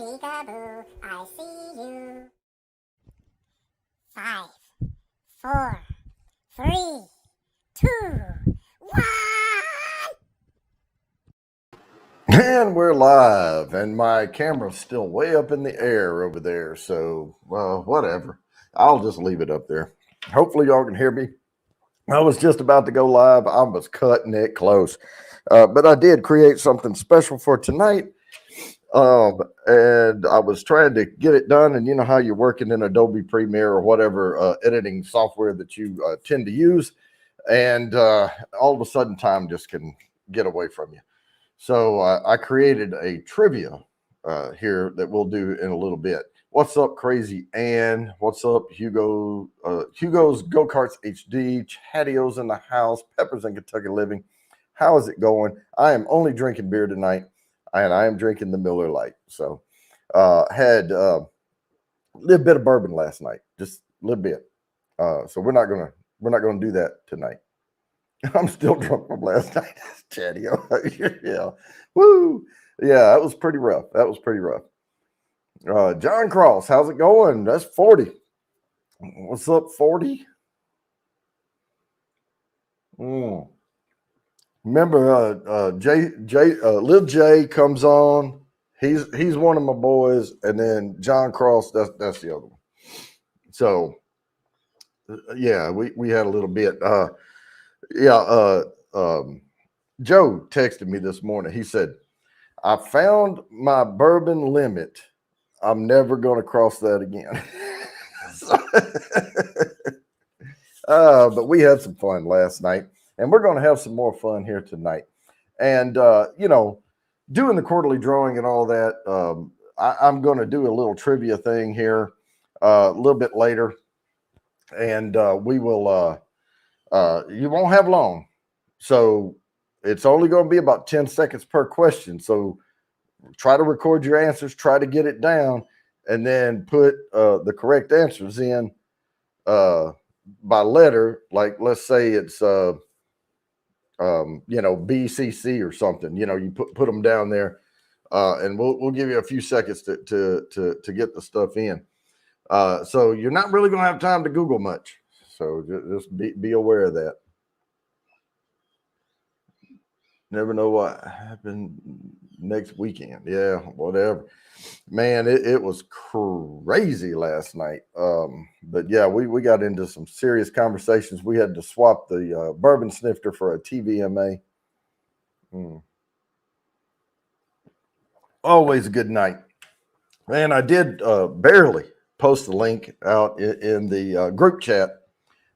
Peekaboo, I see you. 5, 4, 3, 2, 1. And we're live, and my camera's still way up in the air over there, so whatever. I'll just leave it up there. Hopefully y'all can hear me. I was just about to go live. I was cutting it close, but I did create something special for tonight, and I was trying to get it done. And you know how you're working in Adobe Premiere or whatever editing software that you tend to use, and all of a sudden time just can get away from you. So I created a trivia here that we'll do in a little bit. What's up, Crazy Ann? What's up, Hugo? Hugo's Go-Karts HD, Chatio's in the house, Peppers in Kentucky Living. How is it going? I am only drinking beer tonight, and I am drinking the Miller Lite. So had a little bit of bourbon last night, just a little bit. So we're not gonna do that tonight. I'm still drunk from last night. Chatio. Yeah. Woo. Yeah, that was pretty rough. John Cross, how's it going? That's 40. What's up, 40? Remember, Lil J comes on. He's one of my boys, and then John Cross, that's the other one. So yeah, we had a little bit. Joe texted me this morning. He said, I found my bourbon limit. I'm never going to cross that again. But we had some fun last night, and we're going to have some more fun here tonight. And, doing the quarterly drawing and all that, I'm going to do a little trivia thing here a little bit later. And we will, you won't have long. So it's only going to be about 10 seconds per question. So try to record your answers, try to get it down, and then put the correct answers in by letter. Like, let's say it's, BCC or something. You put them down there, and we'll give you a few seconds to get the stuff in. So you're not really going to have time to Google much. So just be aware of that. Never know what happened next weekend. Yeah, whatever. Man, it was crazy last night. But yeah, we got into some serious conversations. We had to swap the bourbon snifter for a TVMA. Always a good night. Man, I did barely post the link out in the group chat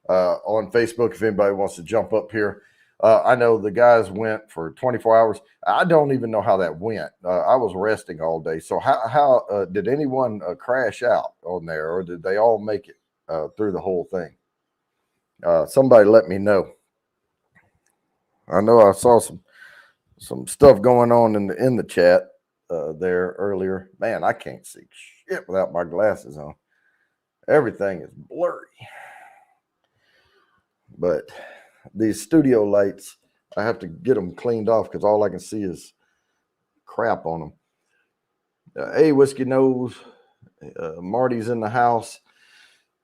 on Facebook if anybody wants to jump up here. I know the guys went for 24 hours. I don't even know how that went. I was resting all day. So how did anyone crash out on there, or did they all make it through the whole thing? Somebody let me know. I know I saw some stuff going on in the chat there earlier. Man, I can't see shit without my glasses on. Everything is blurry. But these studio lights, I have to get them cleaned off because all I can see is crap on them. Hey, Whiskey Nose, Marty's in the house.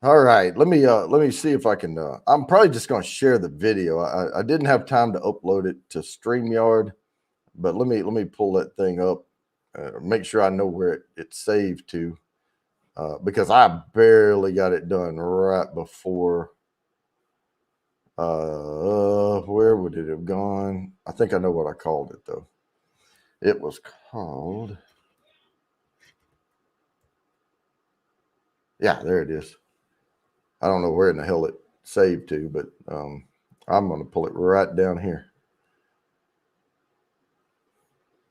All right, let me see if I can. I'm probably just going to share the video. I didn't have time to upload it to StreamYard, but let me pull that thing up, make sure I know where it's saved to, because I barely got it done right before. Where would it have gone? I think I know what I called it though. It was called, yeah, there it is. I don't know where in the hell it saved to, but I'm going to pull it right down here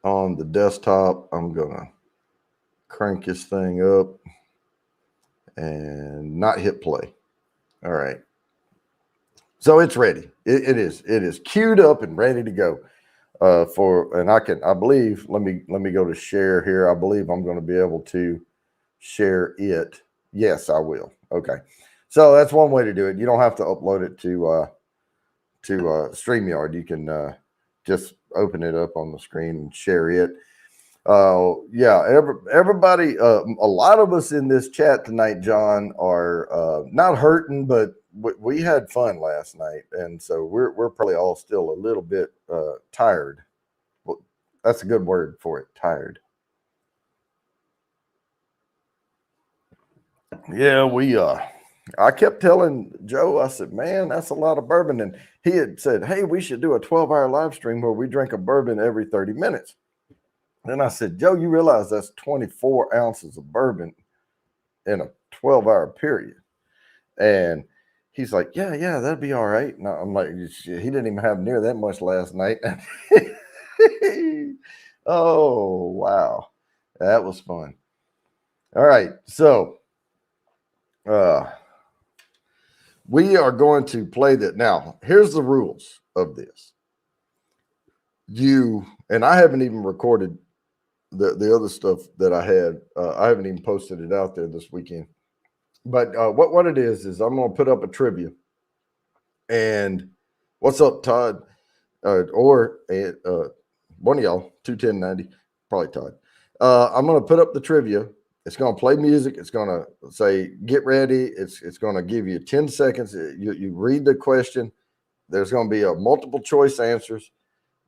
on the desktop. I'm going to crank this thing up and not hit play. All right. So it's ready. It is queued up and ready to go. I believe, let me go to share here. I believe I'm going to be able to share it. Yes, I will. Okay. So that's one way to do it. You don't have to upload it to StreamYard. You can just open it up on the screen and share it. Yeah, everybody, a lot of us in this chat tonight, John, are not hurting, but we had fun last night, and so we're probably all still a little bit tired. Well, that's a good word for it, tired. Yeah, I kept telling Joe, I said, man, that's a lot of bourbon. And he had said, hey, we should do a 12-hour live stream where we drink a bourbon every 30 minutes. And I said, Joe, you realize that's 24 ounces of bourbon in a 12-hour period. And he's like, yeah, that'd be all right. And I'm like, shit, he didn't even have near that much last night. Oh, wow. That was fun. All right. So, we are going to play that. Now, here's the rules of this. And I haven't even recorded the other stuff that I had. I haven't even posted it out there this weekend. But what it is I'm going to put up a trivia. And what's up, Todd? Or one of y'all, 21090, probably Todd. I'm going to put up the trivia. It's going to play music. It's going to say, get ready. It's going to give you 10 seconds. You read the question. There's going to be a multiple choice answers.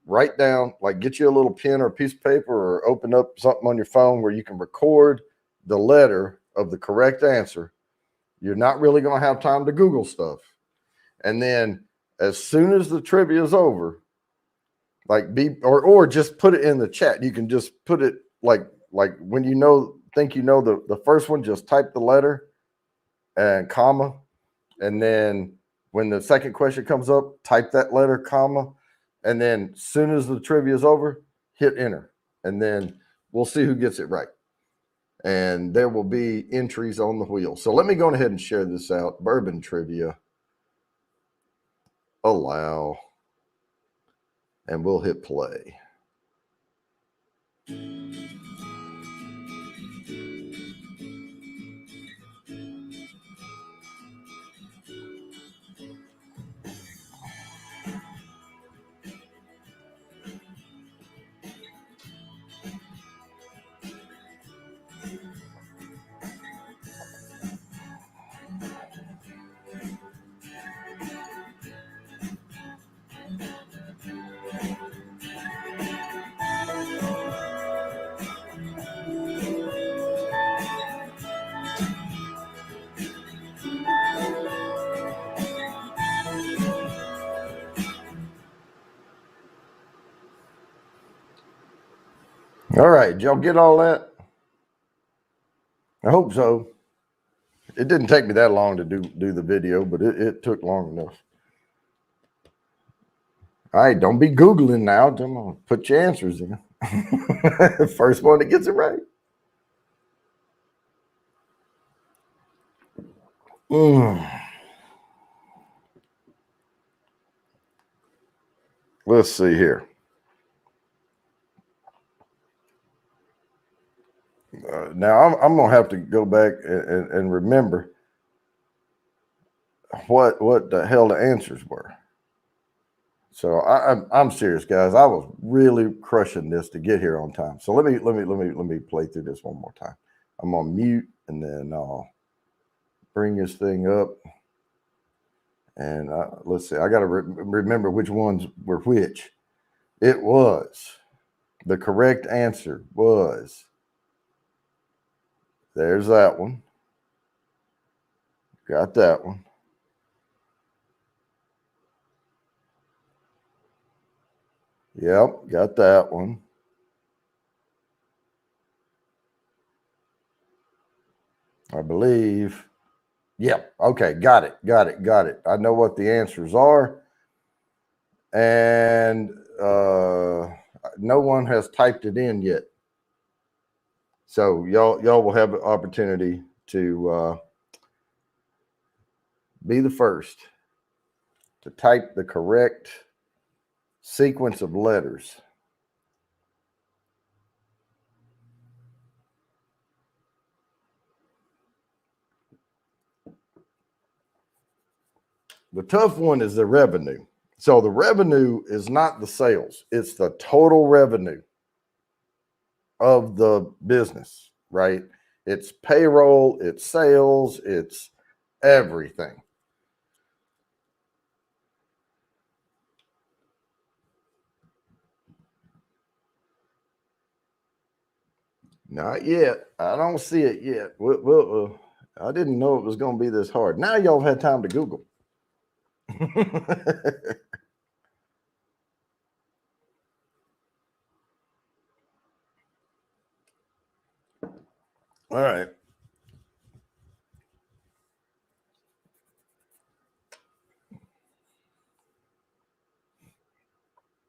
Write down, like get you a little pen or a piece of paper or open up something on your phone where you can record the letter of the correct answer. You're not really going to have time to Google stuff. And then as soon as the trivia is over, or just put it in the chat. You can just put it like when think the first one, just type the letter and comma. And then when the second question comes up, type that letter, comma. And then as soon as the trivia is over, hit enter. And then we'll see who gets it right. And there will be entries on the wheel. So let me go ahead and share this out. Bourbon trivia. Allow. And we'll hit play. All right, did y'all get all that? I hope so. It didn't take me that long to do the video, but it took long enough. All right, don't be Googling now. Don't put your answers in. First one that gets it right. Let's see here. Now I'm gonna have to go back and remember what the hell the answers were. So I'm serious, guys. I was really crushing this to get here on time. So let me play through this one more time. I'm on mute and then I'll bring this thing up. And let's see. I got to remember which ones were which. It was the correct answer was. There's that one. Got that one. Yep, got that one. I believe. Yep. Okay, got it. I know what the answers are. And no one has typed it in yet. So y'all will have the opportunity to be the first to type the correct sequence of letters. The tough one is the revenue. So the revenue is not the sales, it's the total revenue. of the business, right? It's payroll, it's sales, it's everything. Not yet. I don't see it yet. I didn't know it was going to be this hard. Now y'all have had time to Google. All right.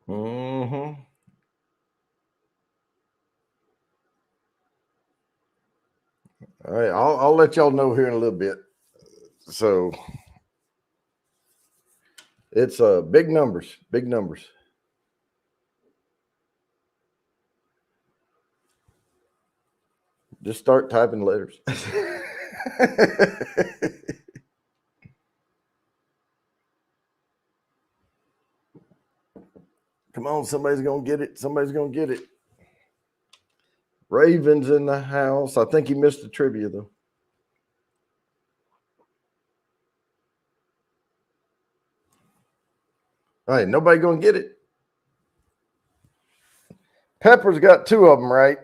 Mm-hmm. All right. I'll let y'all know here in a little bit. So it's big numbers, big numbers. Just start typing letters. Come on, somebody's gonna get it. Somebody's gonna get it. Raven's in the house. I think he missed the trivia though. All right, nobody gonna get it. Pepper's got two of them right.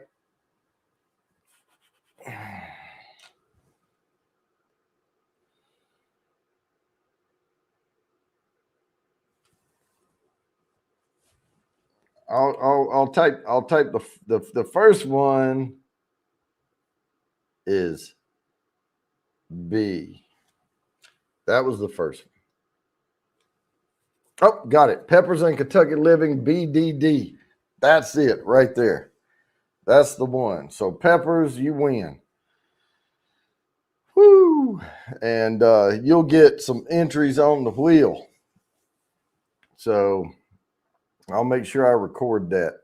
I'll type the first one is B. That was the first one. Oh, got it. Peppers and Kentucky Living BDD. That's it right there. That's the one. So Peppers, you win. Woo! And you'll get some entries on the wheel. So I'll make sure I record that.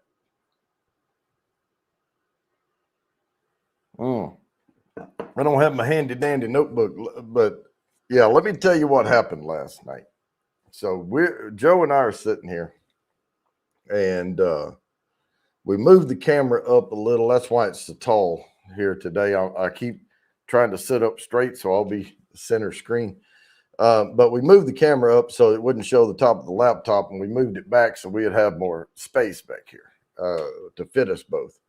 I don't have my handy dandy notebook, but yeah, let me tell you what happened last night. So Joe and I are sitting here, and we moved the camera up a little. That's why it's so tall here today. I keep trying to sit up straight so I'll be center screen. But we moved the camera up so it wouldn't show the top of the laptop, and we moved it back so we'd have more space back here to fit us both.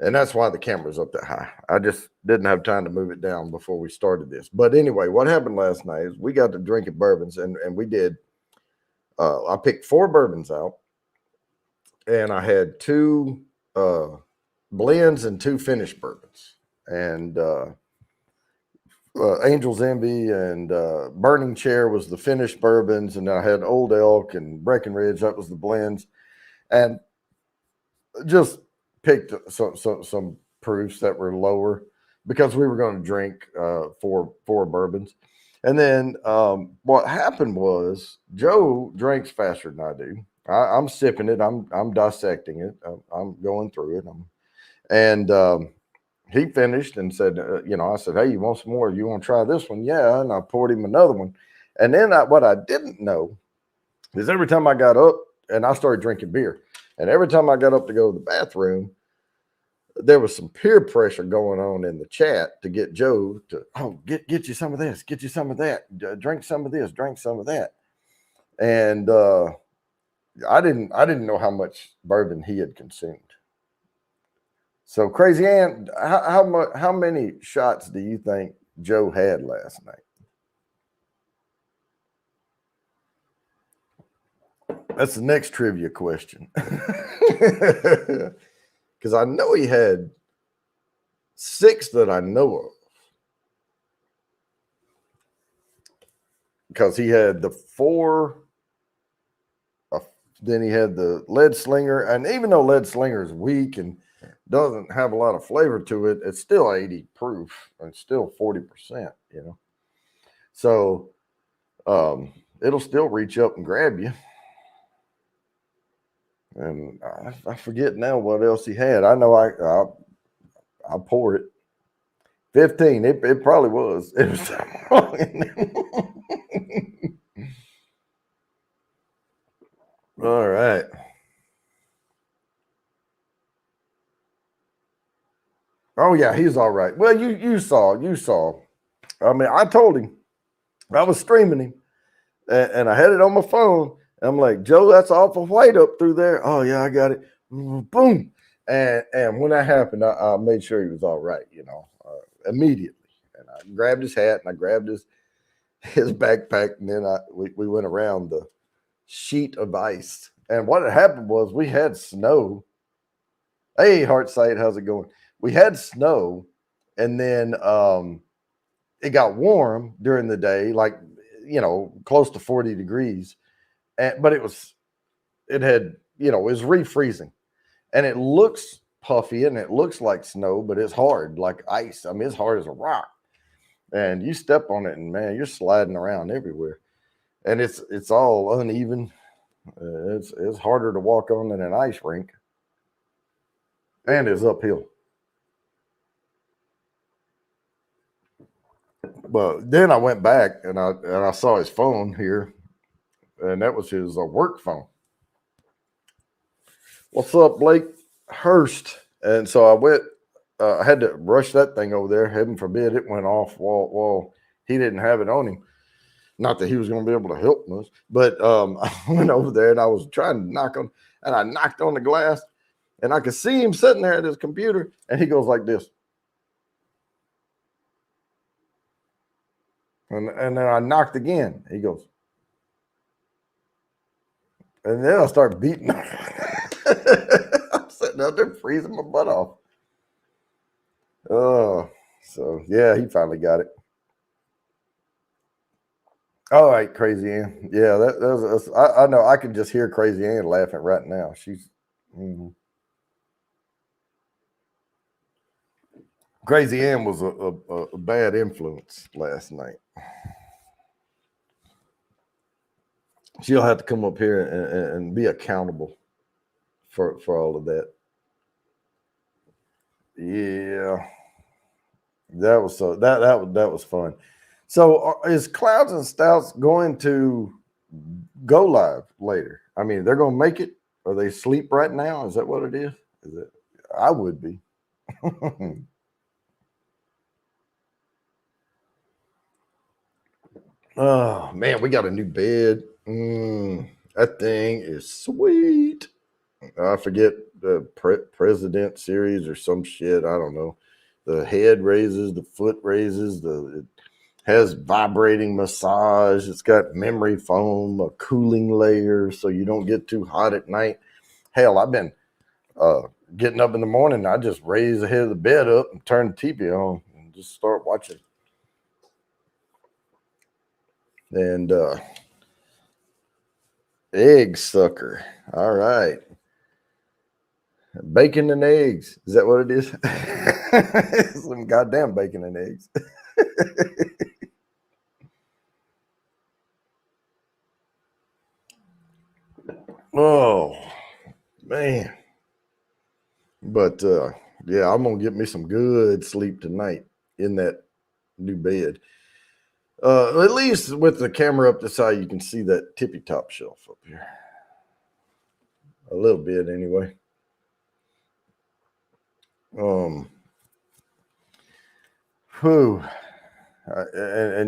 And that's why the camera's up that high. I just didn't have time to move it down before we started this. But anyway, what happened last night is we got to drinking bourbons, and we did. I picked 4 bourbons out, and I had 2 blends and 2 finished bourbons. And Angel's Envy and Burning Chair was the finished bourbons, and I had Old Elk and Breckenridge. That was the blends, and just picked some proofs that were lower because we were going to drink 4 bourbons. And then what happened was Joe drinks faster than I do. I'm sipping it. I'm dissecting it. I'm going through it. And he finished and said, I said, hey, you want some more? You want to try this one? Yeah. And I poured him another one. And then what I didn't know is every time I got up, and I started drinking beer, and every time I got up to go to the bathroom, there was some peer pressure going on in the chat to get Joe to, get you some of this, get you some of that, drink some of this, drink some of that. And I didn't know how much bourbon he had consumed. So Crazy Ann, how many shots do you think Joe had last night? That's the next trivia question. Because I know he had 6 that I know of. Because he had the 4, then he had the Lead Slinger, and even though Lead Slinger is weak and doesn't have a lot of flavor to it, it's still 80 proof and still 40%, So it'll still reach up and grab you. And I forget now what else he had. I know I pour it. 15. It probably was. It was all right. Oh yeah, he's all right. Well, you saw. I mean, I told him I was streaming him, and I had it on my phone. I'm like, Joe, that's awful white up through there. Oh yeah, I got it. Boom. And when that happened, I made sure he was all right. Immediately. And I grabbed his hat and I grabbed his backpack, and then we went around the sheet of ice. And what had happened was we had snow. Hey, Heartsight, how's it going? We had snow, and then it got warm during the day, like close to 40 degrees. But it was refreezing, and it looks puffy and it looks like snow, but it's hard like ice. I mean, it's hard as a rock, and you step on it, and man, you're sliding around everywhere, and it's all uneven. It's harder to walk on than an ice rink, and it's uphill. But then I went back and I saw his phone here, and that was his work phone. What's up, Blake Hurst? And so I went. I had to rush that thing over there. Heaven forbid it went off while he didn't have it on him. Not that he was going to be able to help us, but I went over there and I was trying to knock on, and I knocked on the glass, and I could see him sitting there at his computer, and he goes like this. And then I knocked again. He goes. And then I start beating. I'm sitting out there freezing my butt off. Oh, so yeah, he finally got it. All right, Crazy Ann. Yeah, I know. I can just hear Crazy Ann laughing right now. Crazy Ann was a bad influence last night. She'll have to come up here and be accountable for all of that. Yeah, that was fun. So is Clouds and Stouts going to go live later? I mean, they're going to make it. Are they asleep right now? Is that what it is? I would be. Oh man, we got a new bed. That thing is sweet. I forget the president series or some shit. I don't know. The head raises, the foot raises, it has vibrating massage. It's got memory foam, a cooling layer so you don't get too hot at night. Hell, I've been getting up in the morning. I just raise the head of the bed up and turn the TV on and just start watching. And egg sucker. All right. Bacon and eggs. Is that what it is? Some goddamn bacon and eggs. Oh, man. But yeah, I'm going to get me some good sleep tonight in that new bed. At least with the camera up this high, you can see that tippy top shelf up here. A little bit anyway. And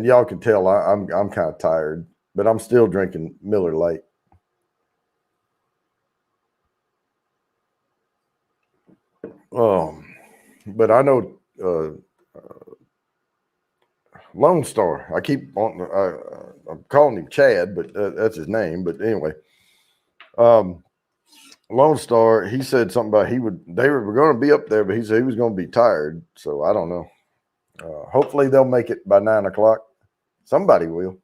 y'all can tell I'm kind of tired, but I'm still drinking Miller Lite. But I know Lone Star. I keep on. I'm calling him Chad, but that's his name. But anyway, Lone Star. He said something about they were going to be up there, but he said he was going to be tired. So I don't know. Hopefully they'll make it by 9 o'clock. Somebody will.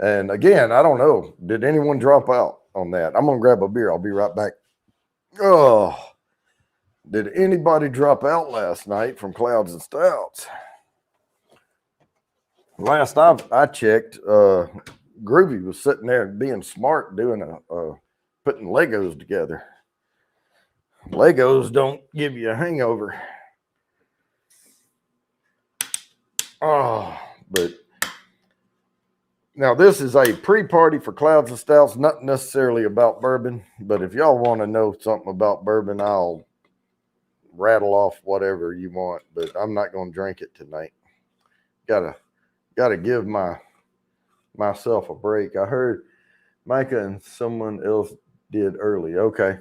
And again, I don't know. Did anyone drop out on that? I'm going to grab a beer. I'll be right back. Oh, did anybody drop out last night from Clouds and Stouts? Last I checked, Groovy was sitting there being smart, doing putting Legos together. Legos don't give you a hangover. Oh, but now this is a pre-party for Clouds and Stouts, not necessarily about bourbon, but if y'all want to know something about bourbon, I'll rattle off whatever you want, but I'm not going to drink it tonight. Gotta give myself a break. I heard Micah and someone else did early. Okay.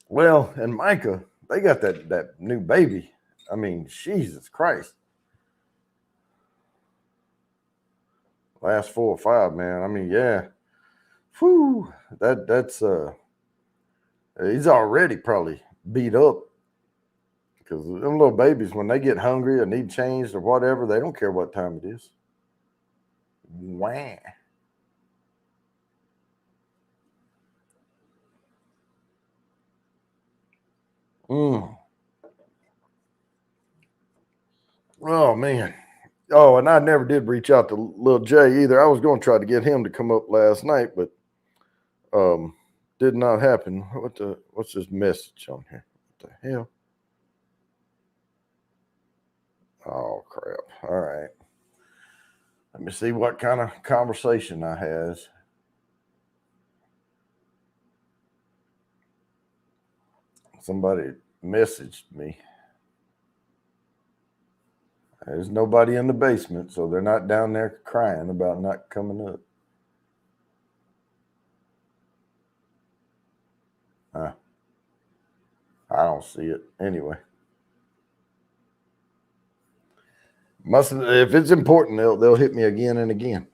Well, and Micah, they got that new baby. I mean, Jesus Christ. Last 4 or 5, man. I mean, yeah. Whew. That's he's already probably beat up because them little babies, when they get hungry or need changed or whatever, they don't care what time it is. Wah. Oh man. Oh, and I never did reach out to little Jay either. I was going to try to get him to come up last night, but did not happen. What's this message on here? What the hell? Oh crap. All right. Let me see what kind of conversation I has. Somebody messaged me. There's nobody in the basement, so they're not down there crying about not coming up. I don't see it anyway. If it's important, they'll hit me again and again.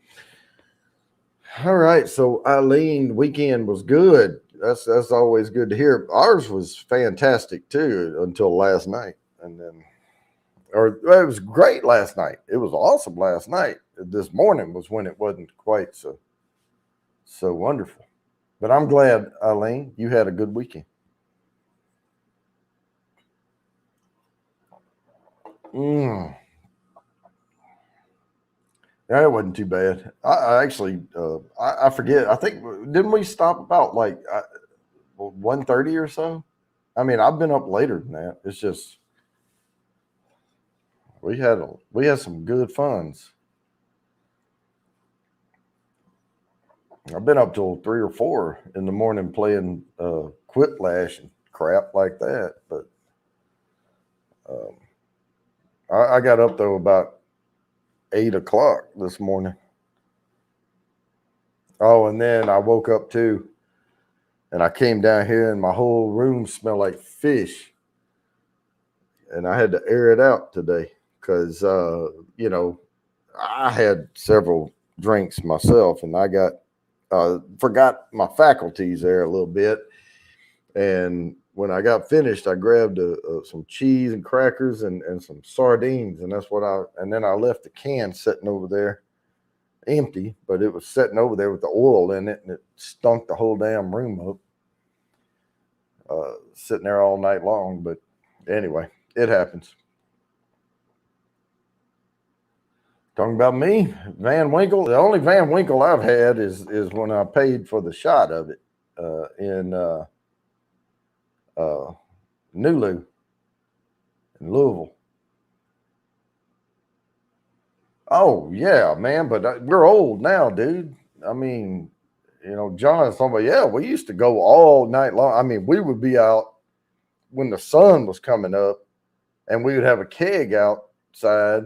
All right, so Eileen, weekend was good. That's always good to hear. Ours was fantastic too until last night, and then, or it was great last night. It was awesome last night. This morning was when it wasn't quite so wonderful. But I'm glad, Eileen, you had a good weekend. Yeah, it wasn't too bad. I actually, I forget. I think didn't we stop about like 1:30 or so? I mean, I've been up later than that. It's just we had some good funs. I've been up till 3 or 4 in the morning playing Quiplash and crap like that. But I got up though about 8 o'clock this morning. Oh, and then I woke up too, and I came down here and my whole room smelled like fish, and I had to air it out today because I had several drinks myself, and I got forgot my faculties there a little bit, and when I got finished, I grabbed some cheese and crackers and some sardines, and and then I left the can sitting over there empty, but it was sitting over there with the oil in it, and it stunk the whole damn room up, sitting there all night long. But anyway, it happens. Talking about me, Van Winkle. The only Van Winkle I've had is when I paid for the shot of it in Nulu in Louisville. Oh yeah, man, but we're old now, dude. I mean, John's talking about, yeah, we used to go all night long. I mean, we would be out when the sun was coming up, and we would have a keg outside.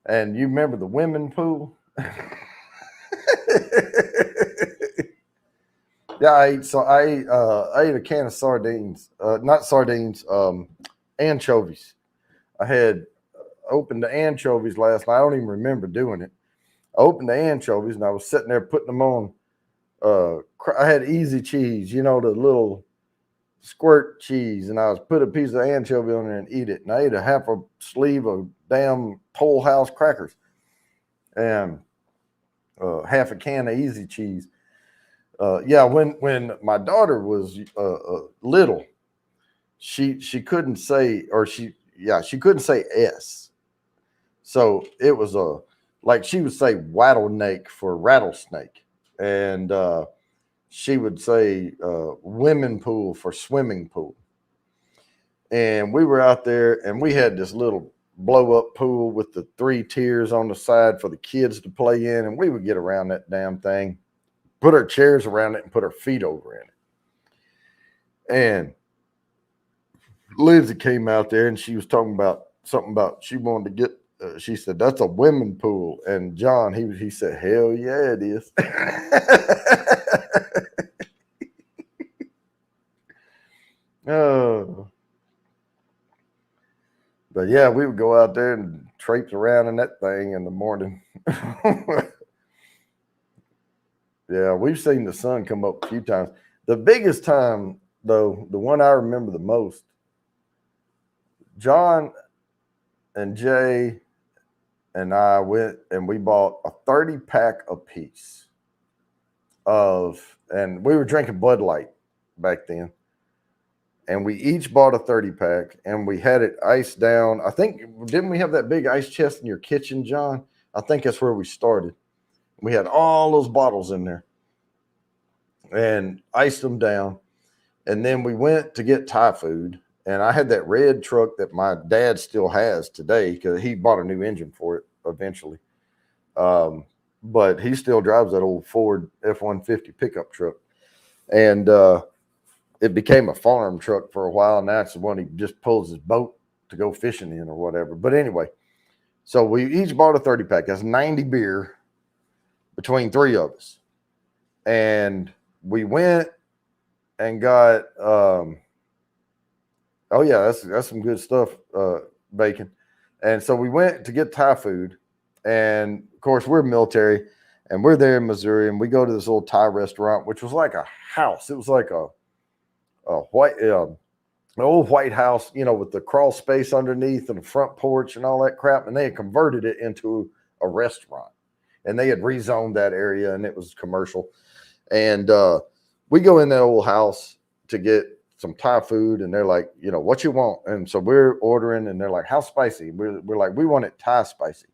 And you remember the women pool? Yeah, I ate a can of sardines, not sardines, anchovies. I had opened the anchovies last night. I don't even remember doing it. I opened the anchovies and I was sitting there putting them on. I had easy cheese, the little squirt cheese, and I was put a piece of anchovy on there and eat it. And I ate a half a sleeve of damn Toll House crackers and half a can of easy cheese. When my daughter was little, she couldn't say, she couldn't say S. So it was like she would say rattlesnake for rattlesnake, and she would say women pool for swimming pool. And we were out there, and we had this little blow up pool with the 3 tiers on the side for the kids to play in, and we would get around that damn thing, put our chairs around it, and put our feet over in it. And Lindsay came out there and she was talking about something about she wanted to get. She said that's a women pool, and John he said, "Hell yeah, it is." Oh, but yeah, we would go out there and traipse around in that thing in the morning. Yeah, we've seen the sun come up a few times. The biggest time, though, the one I remember the most, John and Jay and I went and we bought a 30-pack apiece and we were drinking Bud Light back then. And we each bought a 30-pack and we had it iced down. I think, didn't we have that big ice chest in your kitchen, John? I think that's where we started. We had all those bottles in there and iced them down. And then we went to get Thai food. And I had that red truck that my dad still has today because he bought a new engine for it eventually. But he still drives that old Ford F-150 pickup truck. And it became a farm truck for a while. Now it's the one he just pulls his boat to go fishing in or whatever. But anyway, so we each bought a 30-pack. That's 90 beer between three of us. And we went and got, oh yeah, that's some good stuff, bacon. And so we went to get Thai food. And of course, we're military and we're there in Missouri. And we go to this old Thai restaurant, which was like a house. It was like a white, an old white house, you know, with the crawl space underneath and the front porch and all that crap. And they had converted it into a restaurant. And they had rezoned that area and it was commercial. And we go in that old house to get some Thai food and they're like, you know, what you want? And so we're ordering and they're like, how spicy? We're like, we want it Thai spicy.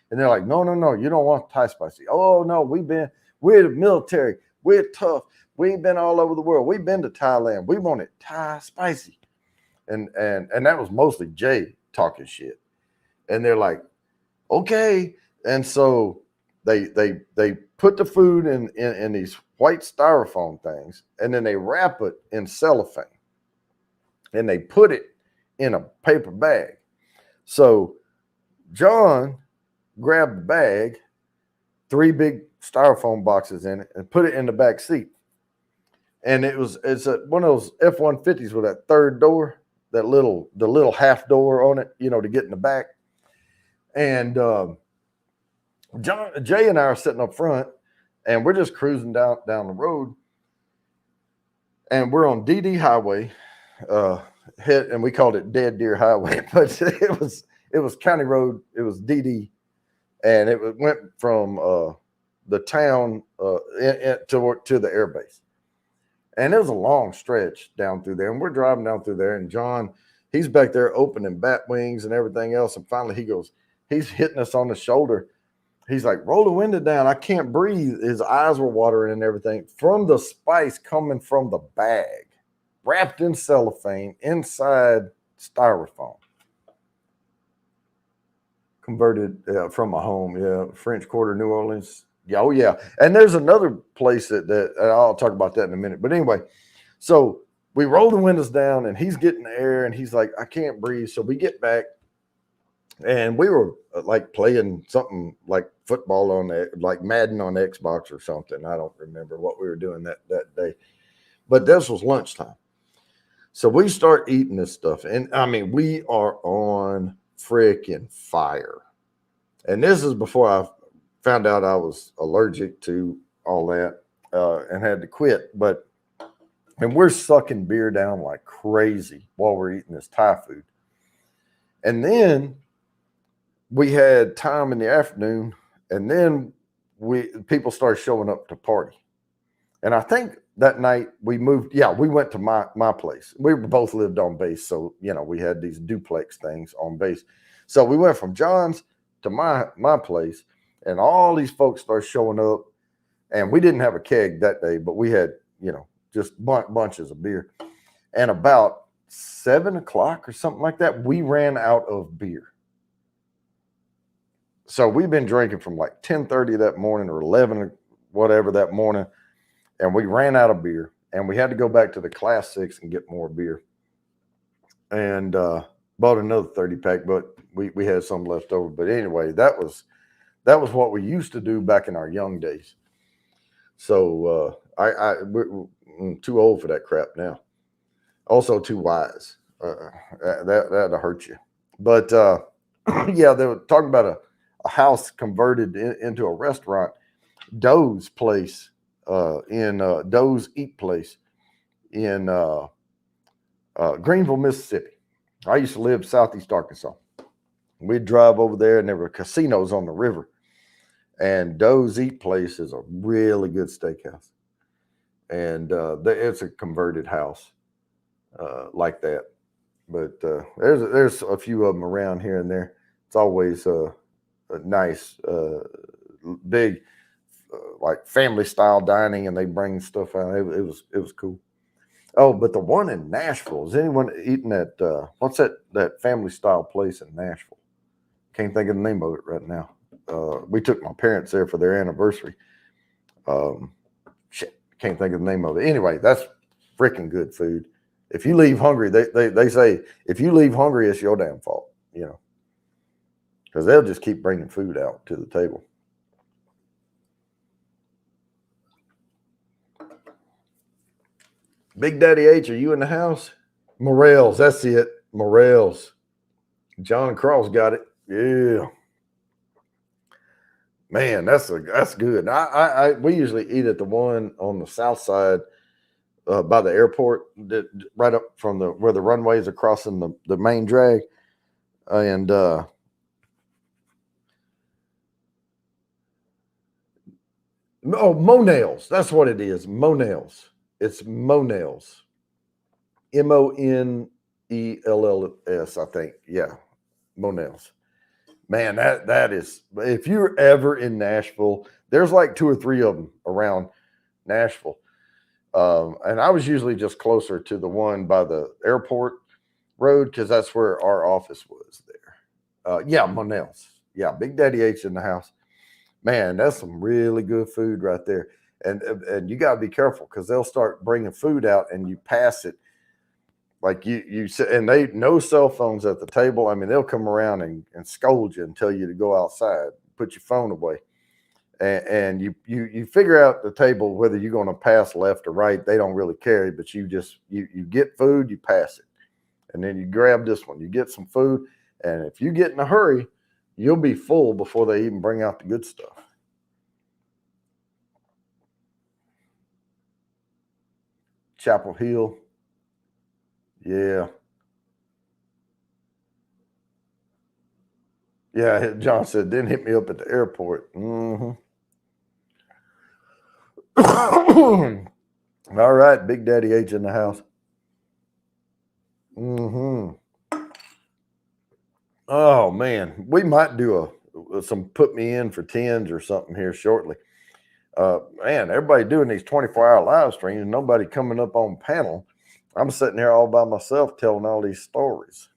And they're like, no, you don't want Thai spicy. Oh no, we're the military. We're tough. We've been all over the world. We've been to Thailand. We want it Thai spicy. And that was mostly Jay talking shit. And they're like, okay. And so they put the food in these white styrofoam things, and then they wrap it in cellophane, and they put it in a paper bag. So John grabbed the bag, 3 big styrofoam boxes in it, and put it in the back seat. And it's one of those F-150s with that third door, the little half door on it, you know, to get in the back. And Jay and I are sitting up front, and we're just cruising down the road, and we're on DD Highway, and we called it Dead Deer Highway, but it was county road. It was DD, and it went from the town to the air base, and it was a long stretch down through there. And we're driving down through there, and John, he's back there opening bat wings and everything else, and finally he's hitting us on the shoulder. He's like, roll the window down. I can't breathe. His eyes were watering and everything from the spice coming from the bag, wrapped in cellophane inside styrofoam. Converted from a home. Yeah. French Quarter, New Orleans. Yeah. Oh, yeah. And there's another place that I'll talk about that in a minute. But anyway, so we roll the windows down and he's getting the air and he's like, I can't breathe. So we get back. And we were like playing something like football like Madden on Xbox or something. I don't remember what we were doing that day. But this was lunchtime. So we start eating this stuff. And I mean, we are on freaking fire. And this is before I found out I was allergic to all that and had to quit. And we're sucking beer down like crazy while we're eating this Thai food. And then we had time in the afternoon, and then people started showing up to party. And I think that night we moved. Yeah, we went to my place. We both lived on base, so you know we had these duplex things on base. So we went from John's to my place, and all these folks started showing up. And we didn't have a keg that day, but we had just bunches of beer. And about 7 o'clock or something like that, we ran out of beer. So we've been drinking from like 10:30 that morning or 11 or whatever that morning, and we ran out of beer, and we had to go back to the Class 6 and get more beer. and bought another 30 pack, but we had some left over. But anyway, that was what we used to do back in our young days. So we're too old for that crap now. Also too wise. That'll hurt you. But yeah, they were talking about a house converted into a restaurant. Doe's place in Doe's Eat Place in Greenville, Mississippi. I used to live southeast Arkansas. We'd drive over there, and there were casinos on the river. And Doe's Eat Place is a really good steakhouse, and it's a converted house like that. But there's a few of them around here and there. It's always a nice, big, like family style dining, and they bring stuff out. It was cool. Oh, but the one in Nashville, is anyone eating at what's that family style place in Nashville? Can't think of the name of it right now. We took my parents there for their anniversary. Can't think of the name of it. Anyway, that's freaking good food. If you leave hungry, they say if you leave hungry, it's your damn fault, because they'll just keep bringing food out to the table. Big Daddy H, are you in the house? Morels, that's it. Morels. John Cross got it. Yeah. Man, that's good. We usually eat at the one on the south side by the airport, right up from where the runways are crossing the main drag, and Monell's. That's what it is. Monell's. It's Monell's. Monells, I think. Yeah, Monell's. Man, that is. If you're ever in Nashville, there's like 2 or 3 of them around Nashville. And I was usually just closer to the one by the airport road because that's where our office was there. Yeah, Monell's. Yeah, Big Daddy H in the house. Man, that's some really good food right there. And you got to be careful because they'll start bringing food out and you pass it. Like you and they no cell phones at the table. I mean, they'll come around and scold you and tell you to go outside, put your phone away. And you figure out the table whether you're going to pass left or right. They don't really care, but you get food, you pass it, and then you grab this one. You get some food, and if you get in a hurry, you'll be full before they even bring out the good stuff. Chapel Hill, yeah. Yeah, John said, then hit me up at the airport. Mm-hmm. All right, Big Daddy H in the house. Mm-hmm. Oh man, we might do some put me in for 10s or something here shortly. Man, everybody doing these 24-hour live streams, nobody coming up on panel. I'm sitting here all by myself telling all these stories.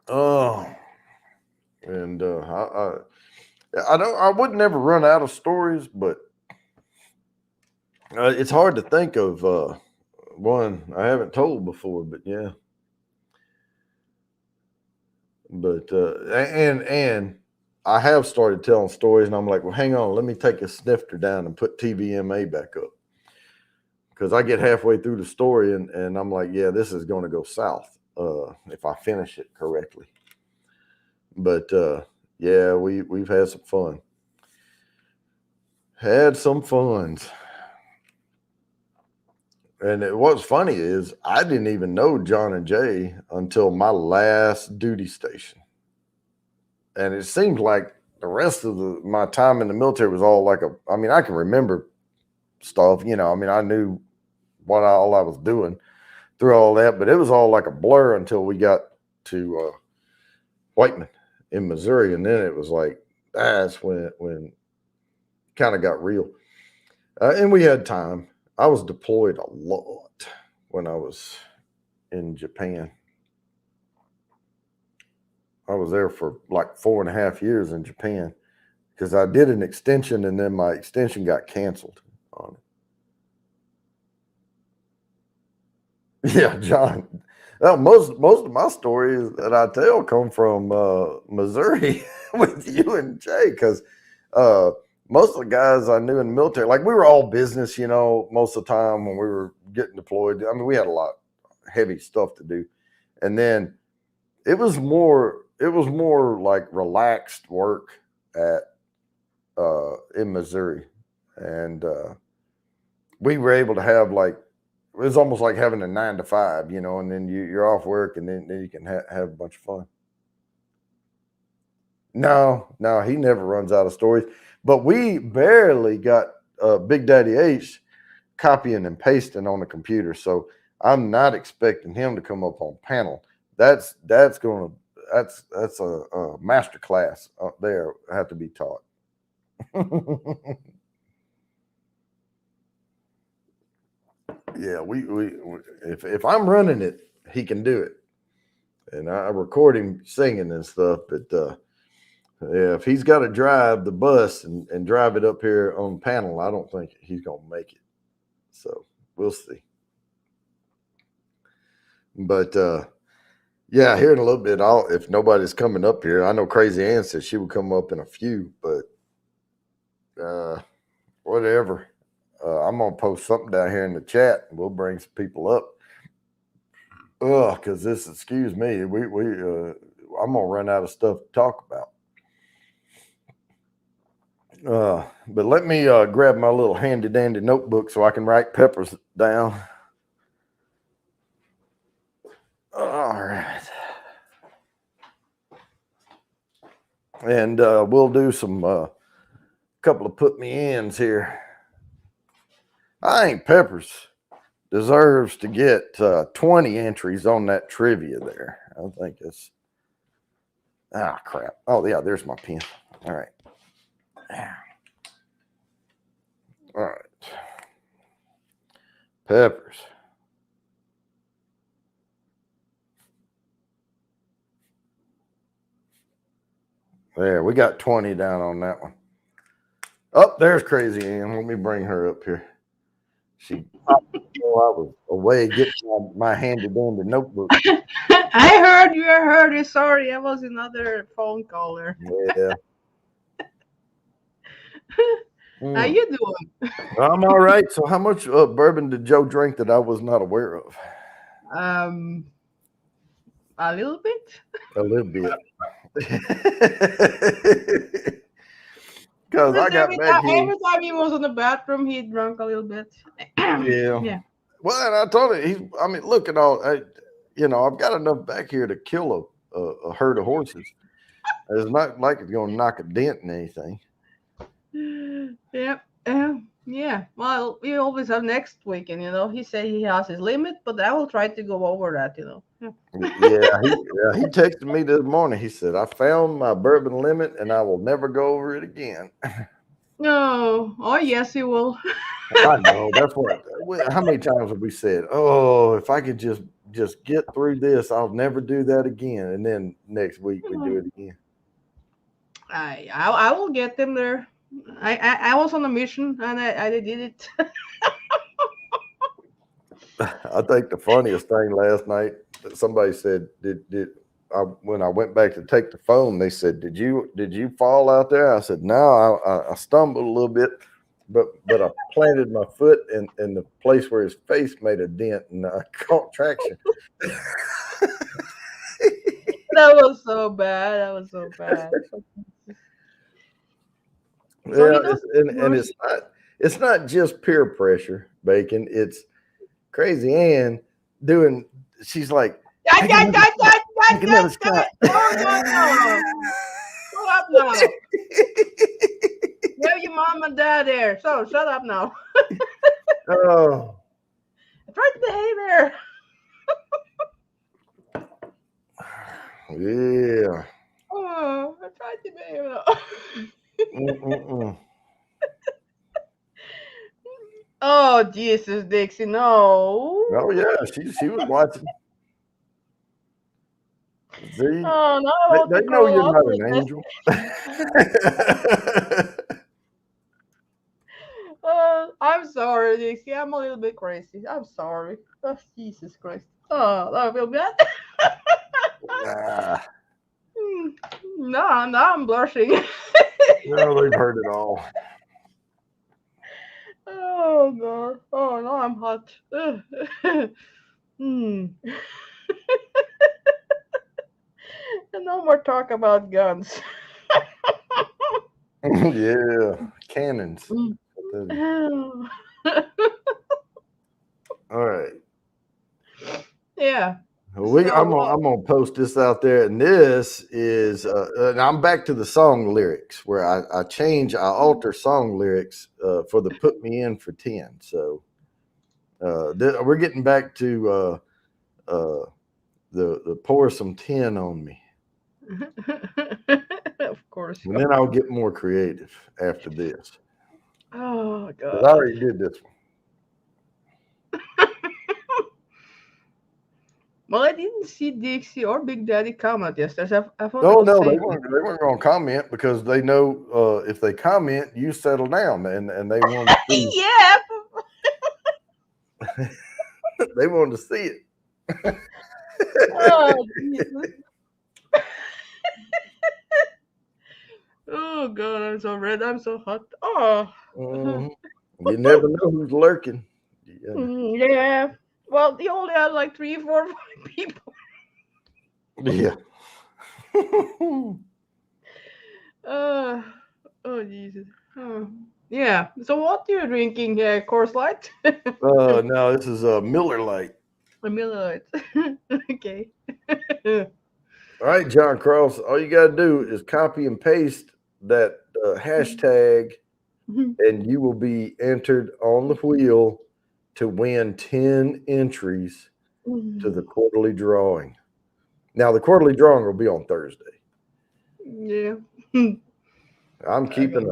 Oh, and I would never run out of stories, but it's hard to think of one I haven't told before. But yeah, but and I have started telling stories, and I'm like, well, hang on, let me take a snifter down and put TVMA back up, because I get halfway through the story and I'm like, yeah, this is going to go south if I finish it correctly. But yeah, we've had some fun. Had some fun. And what's funny is I didn't even know John and Jay until my last duty station. And it seemed like the rest of my time in the military was all like I can remember stuff, I knew what all I was doing through all that, but it was all like a blur until we got to Whiteman in Missouri. And then it was like, that's when it kind of got real. And we had time. I was deployed a lot when I was in Japan. I was there for like 4.5 years in Japan because I did an extension and then my extension got canceled on it. Yeah, John. Well, most of my stories that I tell come from Missouri with you and Jay, because uh, most of the guys I knew in the military, like we were all business, most of the time when we were getting deployed. I mean, we had a lot heavy stuff to do, and then it was more like relaxed work at in Missouri, and we were able to have like it was almost like having a 9 to 5, and then you're off work, and then you can have a bunch of fun. No, he never runs out of stories. But we barely got Big Daddy H copying and pasting on the computer, so I'm not expecting him to come up on panel. That's a master class up there have to be taught. Yeah, we if I'm running it, he can do it, and I record him singing and stuff. But yeah, if he's got to drive the bus and drive it up here on panel, I don't think he's gonna make it. So we'll see. But yeah, here in a little bit, if nobody's coming up here, I know Crazy Ann said she would come up in a few, but whatever. I'm gonna post something down here in the chat, and we'll bring some people up. Because excuse me, I'm gonna run out of stuff to talk about. But let me grab my little handy dandy notebook so I can write Peppers down. All right. And we'll do some couple of put me ins here. I think Peppers deserves to get 20 entries on that trivia there. I think it's crap. Oh yeah, there's my pen. All right. All right. Peppers. There, we got 20 down on that one. Oh, there's Crazy Ann. Let me bring her up here. I was away getting my handy dandy notebook. I heard you. I heard you. Sorry, I was another phone caller. Yeah. How you doing? I'm all right. So, how much bourbon did Joe drink that I was not aware of? A little bit. A little bit. Because I got back here. Every time he was in the bathroom, he drank a little bit. Yeah. Well, and I told him, look at all, I've got enough back here to kill a herd of horses. It's not like it's going to knock a dent in anything. Yep. Yeah. Well, we always have next weekend, He said he has his limit, but I will try to go over that, Yeah, he texted me this morning. He said, I found my bourbon limit and I will never go over it again. No. Oh, yes, he will. I know. That's what. How many times have we said, "Oh, if I could just get through this, I'll never do that again." And then next week we do it again. I will get them there. I was on a mission and I did it. I think the funniest thing last night, somebody said, when I went back to take the phone, they said, "Did you fall out there?" I said, "No, I stumbled a little bit, but I planted my foot in the place where his face made a dent and I caught traction." That was so bad. That was so bad. Yeah, it's not just peer pressure, Bacon. It's Crazy Ann doing. She's like, Take another shot. No. Shut up now. You have your mom and dad there, so shut up now. Oh, Try to behave there. yeah. Oh, I tried to behave. Oh, Jesus, Dixie, no. Oh yeah, she was watching. See, Oh no, they know you're not an angel. I'm sorry, Dixie. I'm a little bit crazy. I'm sorry. Oh, Jesus Christ. Oh, I feel bad. Ah, No, now I'm blushing. well, they've heard it all. Oh God. Oh no, I'm hot. Hmm. And no more talk about guns. Yeah, cannons. Mm. I tell you. All right. Yeah. I'm So gonna post this out there, and this is and I'm back to the song lyrics where I alter song lyrics for the put me in for 10. So we're getting back to uh, the pour some 10 on me, of course. and then I'll get more creative after this. Oh 'Cause I God. already did this one. Well, I didn't see Dixie or Big Daddy comment yesterday. I thought it Oh was no, safe. they weren't going to comment because they know if they comment, you settle down, and they want to see Yeah. they want to see it. Oh Jesus. Oh God, I'm so red. I'm so hot. Oh. Mhm. You never know who's lurking. Yeah. Yeah. Well, you only had like 3, 4, 5 people. Yeah. Uh, oh Jesus. Oh. Yeah. So what are you drinking? Course Light? No, this is a Miller Lite. A Miller Lite. Okay. All right, John Cross. All you got to do is copy and paste that hashtag, and you will be entered on the wheel to win 10 entries to the quarterly drawing. Now, the quarterly drawing will be on Thursday. Yeah. I'm keeping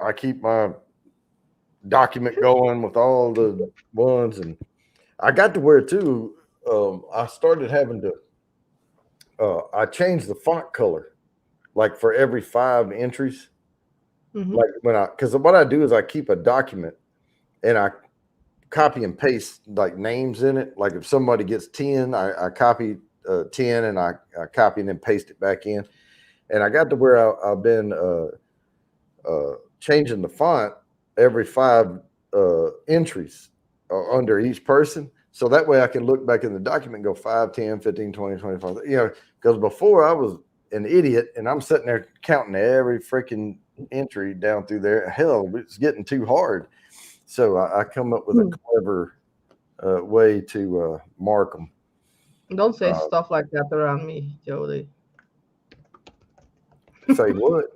I keep my document going with all the ones, and I got to where too. I started having to. I changed the font color, like for every 5 entries. Mhm. Like because what I do is I keep a document and I copy and paste like names in it. Like if somebody gets 10, I copy 10 and I copy and then paste it back in. And I got to where I've been changing the font every 5 entries under each person. So that way I can look back in the document and go 5, 10, 15, 20, 25. You know, because before I was an idiot and I'm sitting there counting every freaking entry down through there. Hell, it's getting too hard. So I come up with a clever way to mark them. Don't say stuff like that around me, Jody. Say what?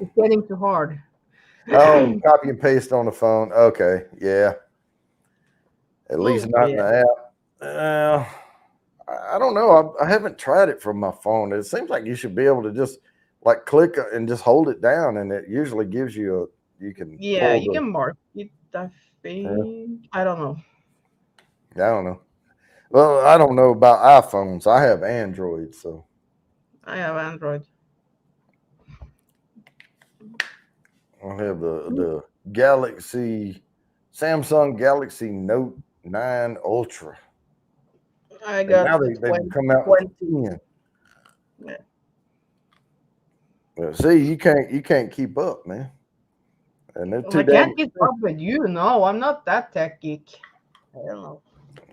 It's getting too hard. Oh, copy and paste on the phone. Okay, yeah. At least Oh, not in yeah. the app. I don't know. I haven't tried it from my phone. It seems like you should be able to just like click and just hold it down, and it usually gives you you can Yeah, pull you the. can mark it, I think. I don't know. I don't know. Well, I don't know about iPhones. I have Android, so I have Android. I have the Galaxy Samsung Galaxy Note 9 Ultra, I and got now the they've come out with 20. 10. Yeah. Well, see, you can't keep up, man, and they're Well, too I damn can't keep up expensive. with you. No, I'm not that tech geek. I don't know.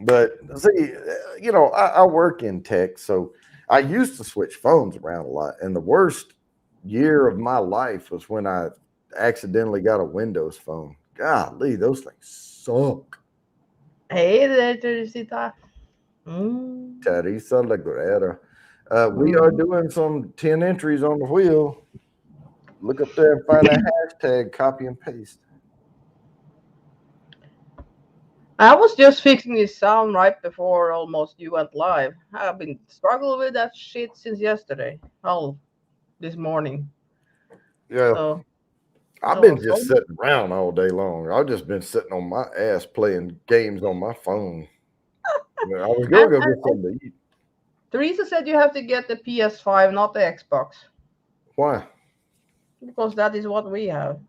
But see, I work in tech, so I used to switch phones around a lot, and the worst year of my life was when I accidentally got a Windows phone. Golly, those things suck. Hey there, Teresita. Mm. Teresa Lagrera. We are Mhm. doing some 10 entries on the wheel. Look up there and find that hashtag, copy and paste. I was just fixing this sound right before almost you went live. I've been struggling with that shit since yesterday. Oh, this morning. Yeah, So I've I been was just home. sitting around all day long. I've just been sitting on my ass playing games on my phone. Yeah, I was going And, to go and, get and something to eat. Teresa said you have to get the PS5, not the Xbox, Why? because that is what we have.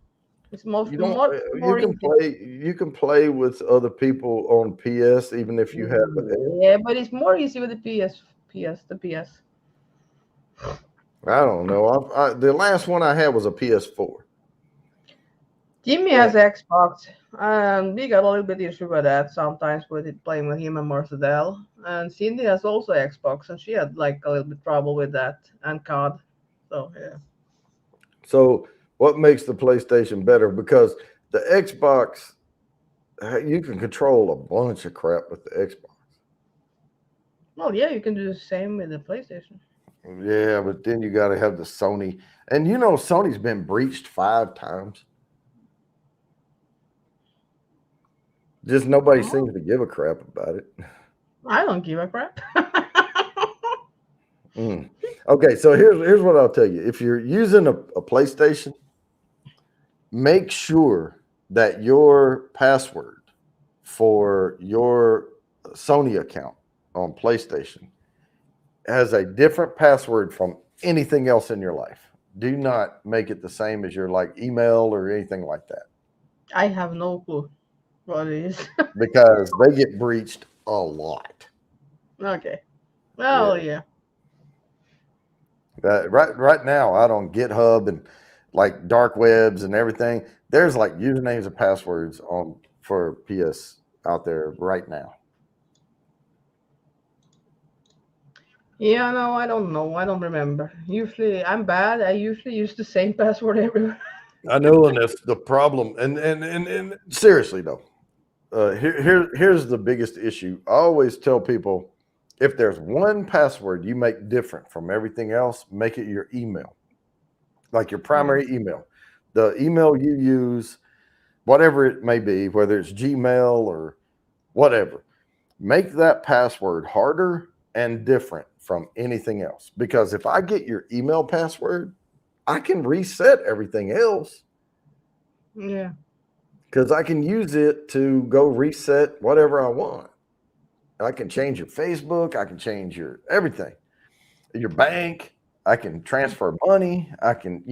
It's most You don't. much You more can easy. play. You can play with other people on PS, even if you have. Yeah, but it's more easy with the the PS. I don't know. The last one I had was a PS4. Jimmy Yeah. has Xbox, and we got a little bit issue with that sometimes with it playing with him and Mortadell. And Cindy has also Xbox, and she had like a little bit trouble with that and COD. So yeah. So what makes the PlayStation better? Because the Xbox, you can control a bunch of crap with the Xbox. Well, yeah, you can do the same with the PlayStation. Yeah, but then you got to have the Sony, and you know Sony's been breached 5 times. Just nobody Oh, seems to give a crap about it. I don't give a crap. Mm. Okay, so here's what I'll tell you. If you're using a PlayStation, make sure that your password for your Sony account on PlayStation has a different password from anything else in your life. Do not make it the same as your like email or anything like that I have no clue what it is. because they get breached a lot. Okay. Yeah. Well, yeah. Right now out on GitHub and like dark webs and everything, there's like usernames and passwords on for PS out there right now. Yeah, no, I don't know. I don't remember. Usually, I'm bad. I usually use the same password everywhere. I know, and that's the problem. And seriously though, here's the biggest issue. I always tell people if there's one password you make different from everything else, make it your email, like your Mm. primary email, the email you use, whatever it may be, whether it's Gmail or whatever. Make that password harder and different from anything else. Because if I get your email password, I can reset everything else Yeah. because I can use it to go reset whatever I want. I can change your Facebook, I can change your everything, your bank, I can transfer money, I can,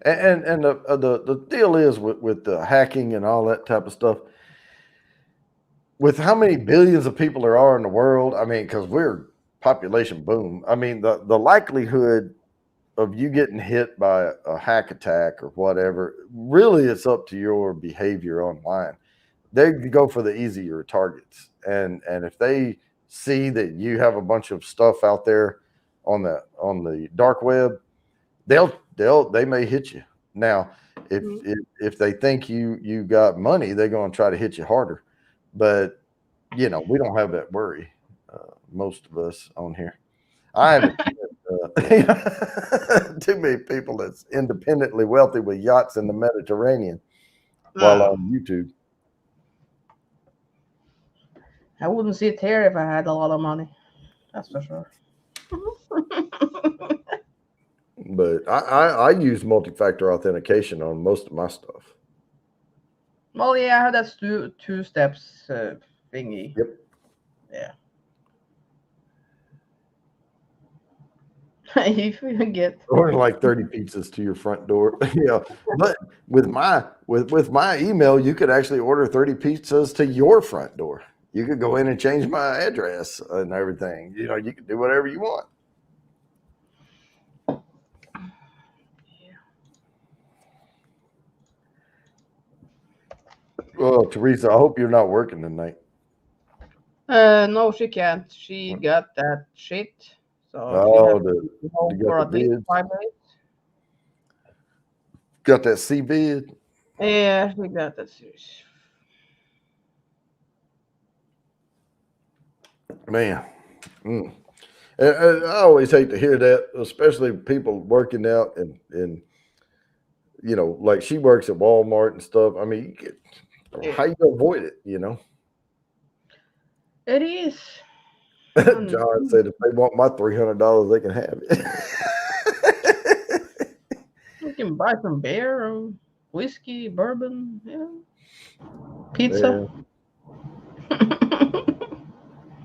and the deal is with the hacking and all that type of stuff. With how many billions of people there are in the world, I mean, because we're population boom. I mean, the likelihood of you getting hit by a hack attack or whatever, really, it's up to your behavior online. They go for the easier targets, and if they see that you have a bunch of stuff out there on the dark web, they may hit you. Now, if Mm. if they think you got money, they're going to try to hit you harder. But we don't have that worry. Most of us on here, I haven't too many people that's independently wealthy with yachts in the Mediterranean while No, on YouTube. I wouldn't sit here if I had a lot of money. That's for sure. But I use multi-factor authentication on most of my stuff. Well, yeah, I have that two steps thingy. Yep. Yeah. If you get. Or like 30 pizzas to your front door. Yeah. But with my email, you could actually order 30 pizzas to your front door. You could go in and change my address and everything. You can do whatever you want. Oh, Teresa, I hope you're not working tonight. No, she can't. She got that shit, so she Oh, has to be you home got for the at least bids. 5 days. Got that C bid. Yeah, she got that serious. Man. Mm. And I always hate to hear that, especially people working out and like she works at Walmart and stuff. I mean, Yeah, how you gonna avoid it? it is. And John said if they want my $300, they can have it. you can buy some beer, or whiskey, bourbon, pizza. Yeah,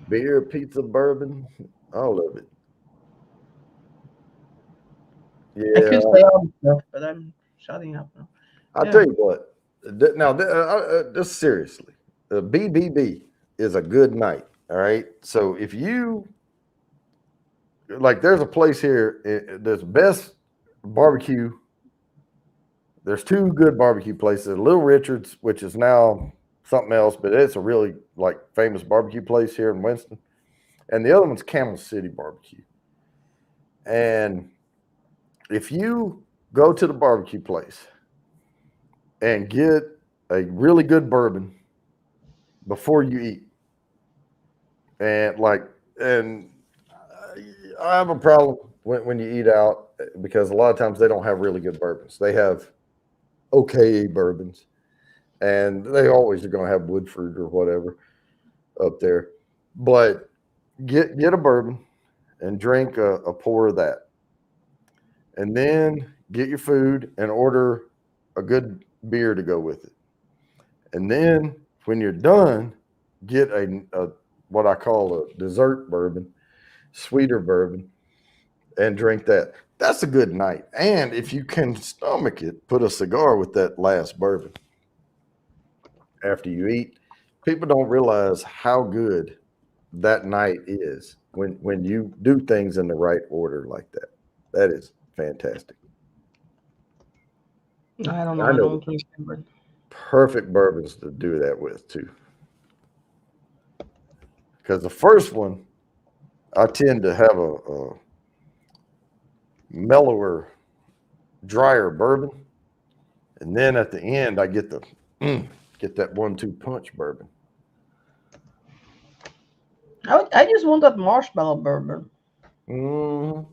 beer, pizza, bourbon, all of it. I Yeah, could say other stuff, but I'm shutting up now. I'll Yeah. tell you what. Now, just seriously, the BBB is a good night. All right. So if you like, there's a place here that's best barbecue. There's two good barbecue places. Little Richard's, which is now something else, but it's a really like famous barbecue place here in Winston. And the other one's Camel City Barbecue. And if you go to the barbecue place and get a really good bourbon before you eat, and I have a problem when you eat out because a lot of times they don't have really good bourbons. They have okay bourbons, and they always are going to have Woodford or whatever up there. But get a bourbon and drink a pour of that, and then get your food and order a good beer to go with it. And then when you're done, get a what I call a dessert bourbon, sweeter bourbon, and drink that. That's a good night. And if you can stomach it, put a cigar with that last bourbon after you eat. People don't realize how good that night is when you do things in the right order like that. That is fantastic. I don't know. I I know don't drink bourbon. perfect bourbons to do that with too. Because the first one, I tend to have a mellower, drier bourbon, and then at the end, I get get that 1-2 punch bourbon. I just want that marshmallow bourbon. Mm,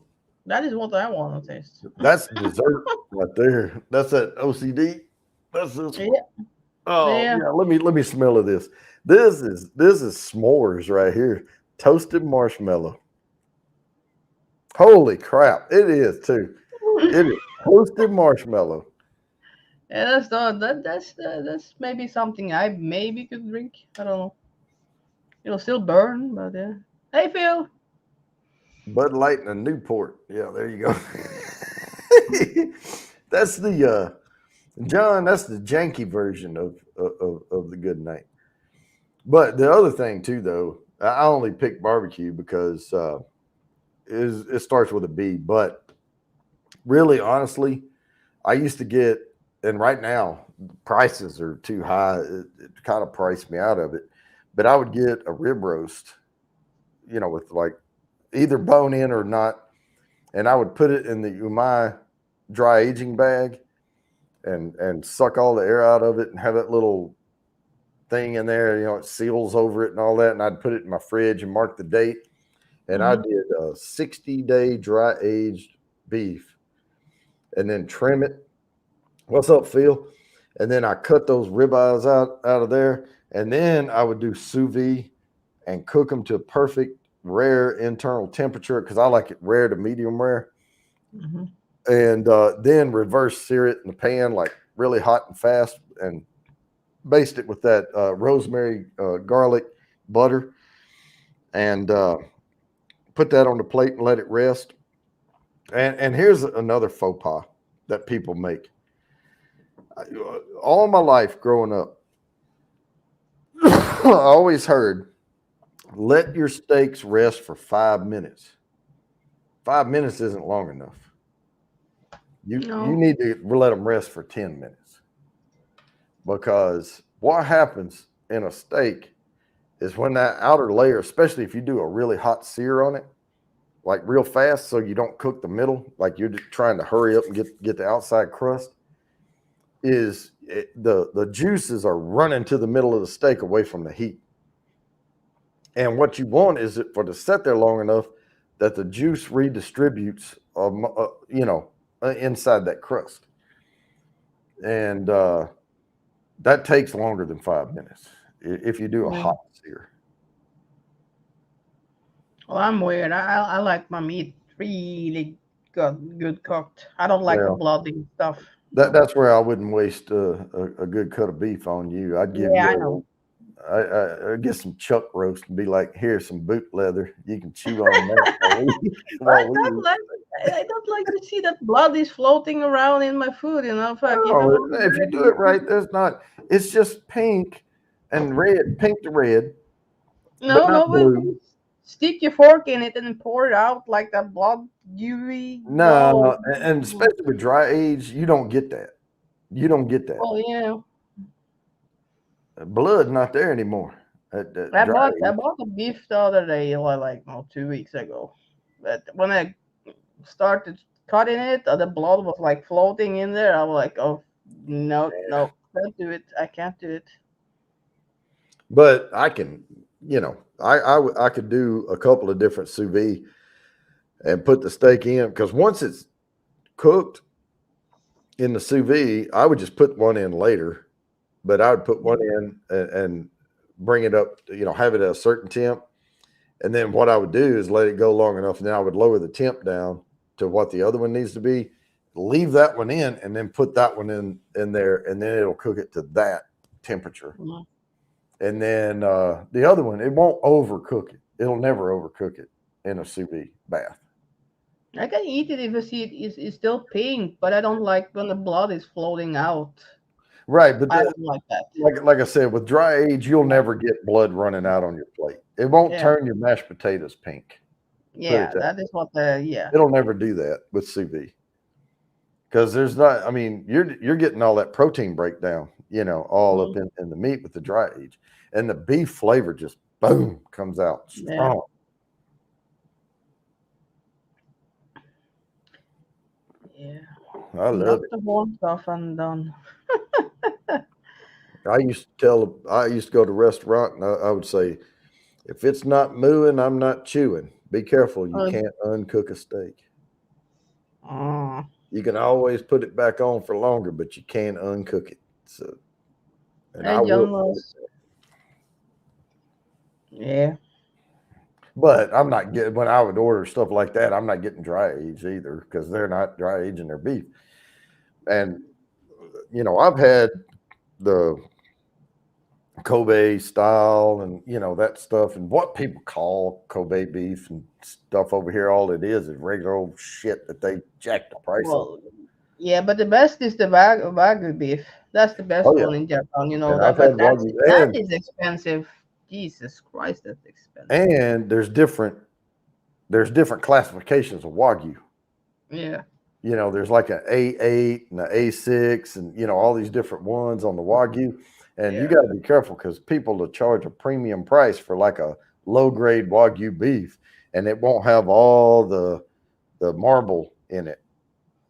That is what I want to taste. that's dessert right there. That's that OCD. That's this one. Yeah, Oh yeah. yeah, let me smell of this. This is s'mores right here. Toasted marshmallow. Holy crap. It is too. It is toasted marshmallow. Yeah, that's not that's maybe something I maybe could drink. I don't know. It'll still burn, but yeah. Hey Phil. Bud Light and a Newport. Yeah, there you go. That's the John, that's the janky version of the good night. But the other thing too, though, I only pick barbecue because it starts with a B. But really, honestly, I used to get, and right now prices are too high. It kind of priced me out of it. But I would get a rib roast, with like either bone in or not, and I would put it in the Umai dry aging bag and suck all the air out of it and have that little thing in there, it seals over it and all that. And I'd put it in my fridge and mark the date. And I Mhm. did a 60-day dry aged beef and then trim it. What's up, Phil? And then I cut those ribeyes out of there. And then I would do sous vide and cook them to a perfect rare internal temperature because I like it rare to medium rare. Mhm. And then reverse sear it in the pan like really hot and fast and baste it with that rosemary, garlic, butter, and put that on the plate and let it rest. And here's another faux pas that people make. All my life growing up, I always heard, let your steaks rest for 5 minutes. 5 minutes isn't long enough. You No. need to let them rest for 10 minutes because what happens in a steak is when that outer layer, especially if you do a really hot sear on it, like real fast, so you don't cook the middle, like you're just trying to hurry up and get the outside crust, the juices are running to the middle of the steak away from the heat. And what you want is it for to set there long enough that the juice redistributes, inside that crust. And that takes longer than 5 minutes if you do a Yeah. hot sear. Well, I'm weird. I like my meat really good cooked. I don't like the Well, bloody stuff. that's where I wouldn't waste a good cut of beef on you. I'd give Yeah, I you know. I'd get some chuck roast and be like, here's some boot leather. You can chew on that while But we I eat. like I don't like to see that blood is floating around in my food. Fuck. If I'm No, if you do it right, there's not. It's just pink and red, pink to red, but no, not no, when blue. you stick your fork in it and then pour it out like that blood UV. No. No, and especially with dry age, you don't get that. You don't get that. Well, yeah. Blood's not there anymore at I dry bought I age. bought the beef the other day, like no 2 weeks ago. But when I started cutting it, the blood was like floating in there. I was like, oh no, no, can't do it. I can't do it. But I can, I could do a couple of different sous vide and put the steak in because once it's cooked in the sous vide, I would just put one in later. But I would put one in and bring it up, have it at a certain temp. And then what I would do is let it go long enough. And then I would lower the temp down to what the other one needs to be, leave that one in, and then put that one in there. And then it'll cook it to that temperature. Mm-hmm. And then the other one, it won't overcook it. It'll never overcook it in a sous vide bath. I can eat it if I see it's still pink, but I don't like when the blood is floating out. Right, but I don't like that. like I said, with dry age, you'll never get blood running out on your plate. It won't turn your mashed potatoes pink. Yeah, that is what yeah. It'll never do that with sous vide. Because there's not, I mean, you're getting all that protein breakdown, all up in the meat with the dry age. And the beef flavor just boom comes out strong. Yeah. I love it. The warm stuff and done. I used to go to a restaurant and I would say, if it's not mooing, I'm not chewing. Be careful. You can't uncook a steak. You can always put it back on for longer, but you can't uncook it. So, and I will. Yeah. But I'm not getting, when I would order stuff like that, I'm not getting dry aged either because they're not dry aging their beef. And, I've had the Kobe style and, that stuff and what people call Kobe beef and stuff over here. All it is regular old shit that they jack the price on. Yeah, but the best is the Wagyu beef. That's the best one in Japan, that is expensive. Jesus Christ, that's expensive. And there's different classifications of Wagyu. Yeah. There's like an A8 and an A6 and, all these different ones on the Wagyu. And you got to be careful because people will charge a premium price for like a low grade Wagyu beef and it won't have all the marble in it.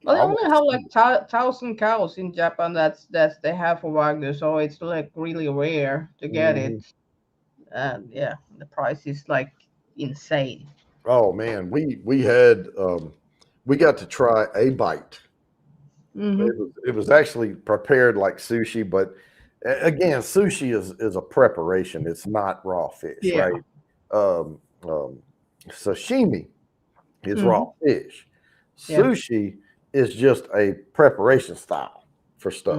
Well, they only have like 1,000 cows in Japan. That's they have for Wagyu, so it's like really rare to get it. And the price is like insane. Oh man, we had we got to try a bite. It was actually prepared like sushi, but again, sushi is a preparation. It's not raw fish, right? Sashimi is raw fish. Sushi is just a preparation style for stuff,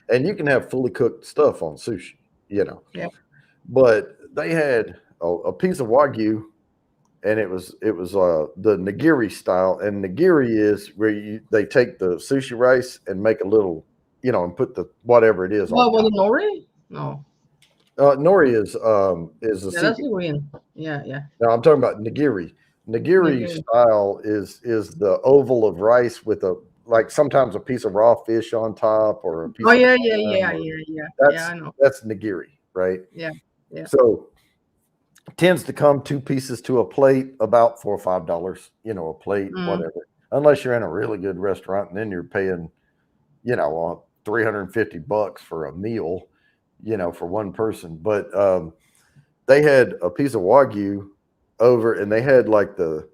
and you can have fully cooked stuff on sushi, But they had a piece of Wagyu, and it was the nigiri style, and nigiri is where they take the sushi rice and make a little, and put the whatever it is. What was it, nori? No. Nori is a that's green. Yeah. No, I'm talking about nigiri. Nigiri style is the oval of rice with sometimes a piece of raw fish on top or a piece. Yeah. That's, I know. That's nigiri, right? Yeah. So tends to come 2 pieces to a plate, about $4 or $5, a plate, whatever. Unless you're in a really good restaurant, and then you're paying, $350 for a meal, for one person. But they had a piece of Wagyu over, and they had like the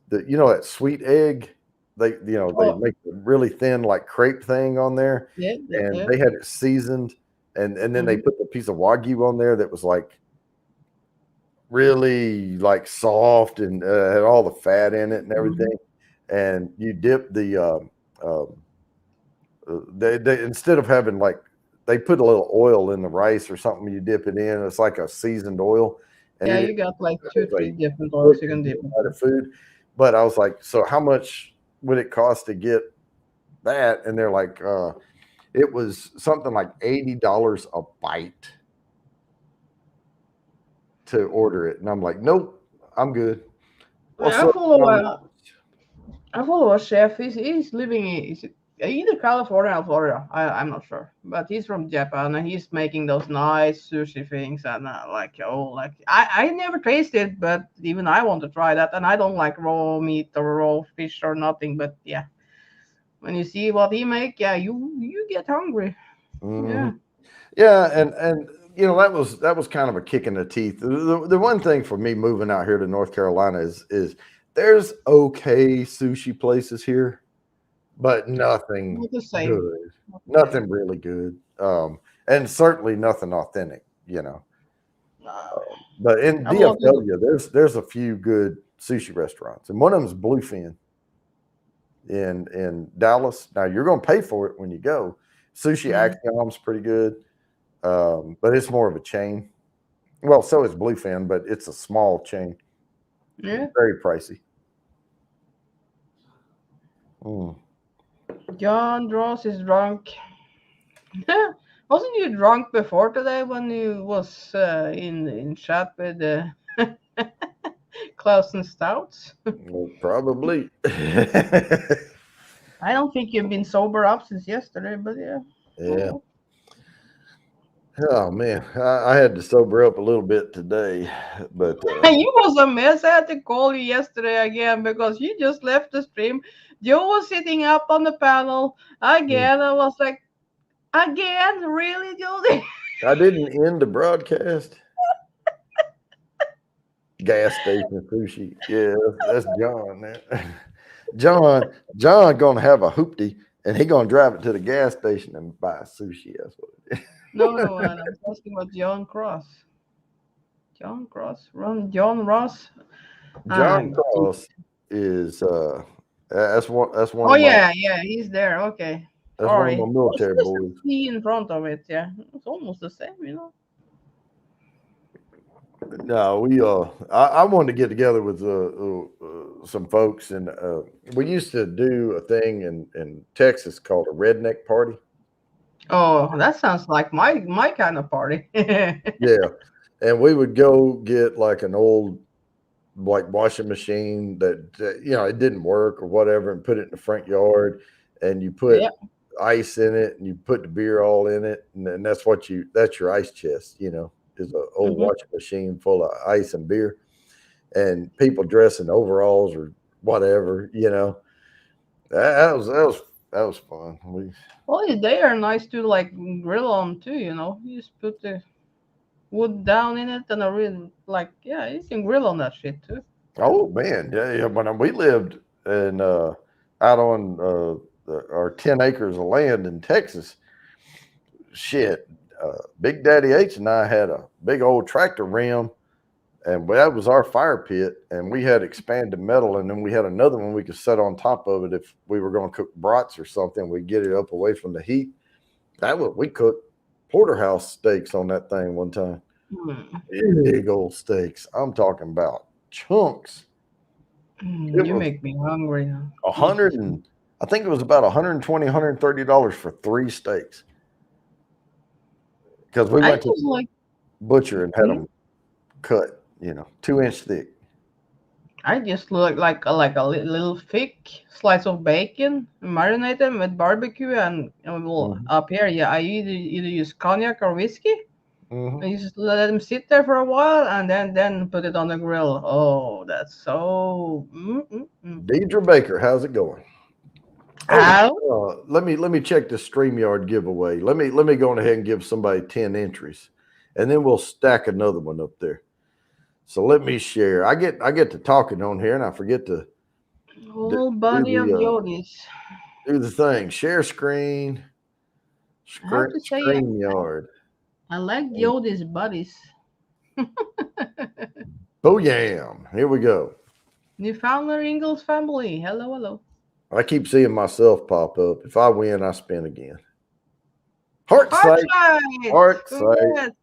that sweet egg. They they make a really thin like crepe thing on there, and they had it seasoned, and then they put the piece of Wagyu on there that was like really like soft and had all the fat in it and everything. And you dip the they instead of having like, they put a little oil in the rice or something, you dip it in. It's like a seasoned oil. And you got like 2-3 different oils you can dip in food. But I was like, so how much what it costs to get that, and they're like, it was something like $80 a bite to order it, and I'm like, nope, I'm good. What's I up, follow John? a I follow a chef. He's living in is it either California or Florida. I'm not sure, but he's from Japan and he's making those nice sushi things. And I never tasted, but even I want to try that. And I don't like raw meat or raw fish or nothing. But yeah, when you see what he make, yeah, you get hungry. Mhm. Yeah. Yeah, and that was kind of a kick in the teeth. The one thing for me moving out here to North Carolina is there's okay sushi places here, but nothing Not the same. good, Not the same. nothing really good, and certainly nothing authentic. Uh, But in I want to. DFW, there's a few good sushi restaurants, and one of them is Bluefin in Dallas. Now you're going to pay for it when you go. Sushi Mm, Axiom's pretty good, but it's more of a chain. Well, so is Bluefin, but it's a small chain. yeah. Very pricey. Mm. John Ross is drunk. Wasn't you drunk before today when you was in chat with Klaus and Stouts? Well, probably. I don't think you've been sober up since yesterday, but yeah. Yeah. Oh. Oh man, I had to sober up a little bit today, but You was a mess. I had to call you yesterday again because you just left the stream. Joe was sitting up on the panel again. I was like, again, really, Jody? I didn't end the broadcast. Gas station sushi. Yeah, that's John. Man. John gonna have a hoopty, and he gonna drive it to the gas station and buy sushi. That's what it is. No, I was asking about John Cross. John Cross, John Ross. Uh, John Cross is that's one Oh of my yeah, he's there. Okay, that's one of my sorry. What's military this boys. C in front of it? Yeah, it's almost the same. No, I wanted to get together with some folks, and we used to do a thing in Texas called a redneck party. Oh, that sounds like my kind of party. Yeah, and we would go get like an old like washing machine that it didn't work or whatever, and put it in the front yard, and you put Yeah. ice in it, and you put the beer all in it, and then that's your ice chest. Is an old Hmm. washing machine full of ice and beer, and people dress in overalls or whatever. That was fun. Well, they are nice to like grill on too. You just put the wood down in it, and I really like. Yeah, you can grill on that shit too. Oh man, yeah. When we lived in out on our 10 acres of land in Texas, shit, Big Daddy H and I had a big old tractor rim, and that was our fire pit, and we had expanded metal, and then we had another one we could set on top of it if we were going to cook brats or something. We'd get it up away from the heat. We cooked porterhouse steaks on that thing one time. Hmm. Big old steaks. I'm talking about chunks. It You was make me hungry now. a hundred Jesus. and I think it was about 120, $130 for 3 steaks because we I went to just the like. butcher and had them cut, 2-inch thick. I just little thick slice of bacon, marinate them with barbecue, and well, Hmm. up here, yeah, I either use cognac or whiskey. Hmm. And you just let them sit there for a while, and then put it on the grill. Oh, that's so. Deidre Baker, how's it going? Oh, Ow! let me check the StreamYard giveaway. Let me go on ahead and give somebody 10 entries, and then we'll stack another one up there. So let me share. I get to talking on here, and I forget to do, Whole do body of the Jodi's. do the thing. Share screen, I have to say, StreamYard. I like Jodi's buddies. Booyam. Here we go. Newfoundland Ingalls family. Hello, hello. I keep seeing myself pop up. If I win, I spin again. Heart Heart site. side. Heart site. Congrats.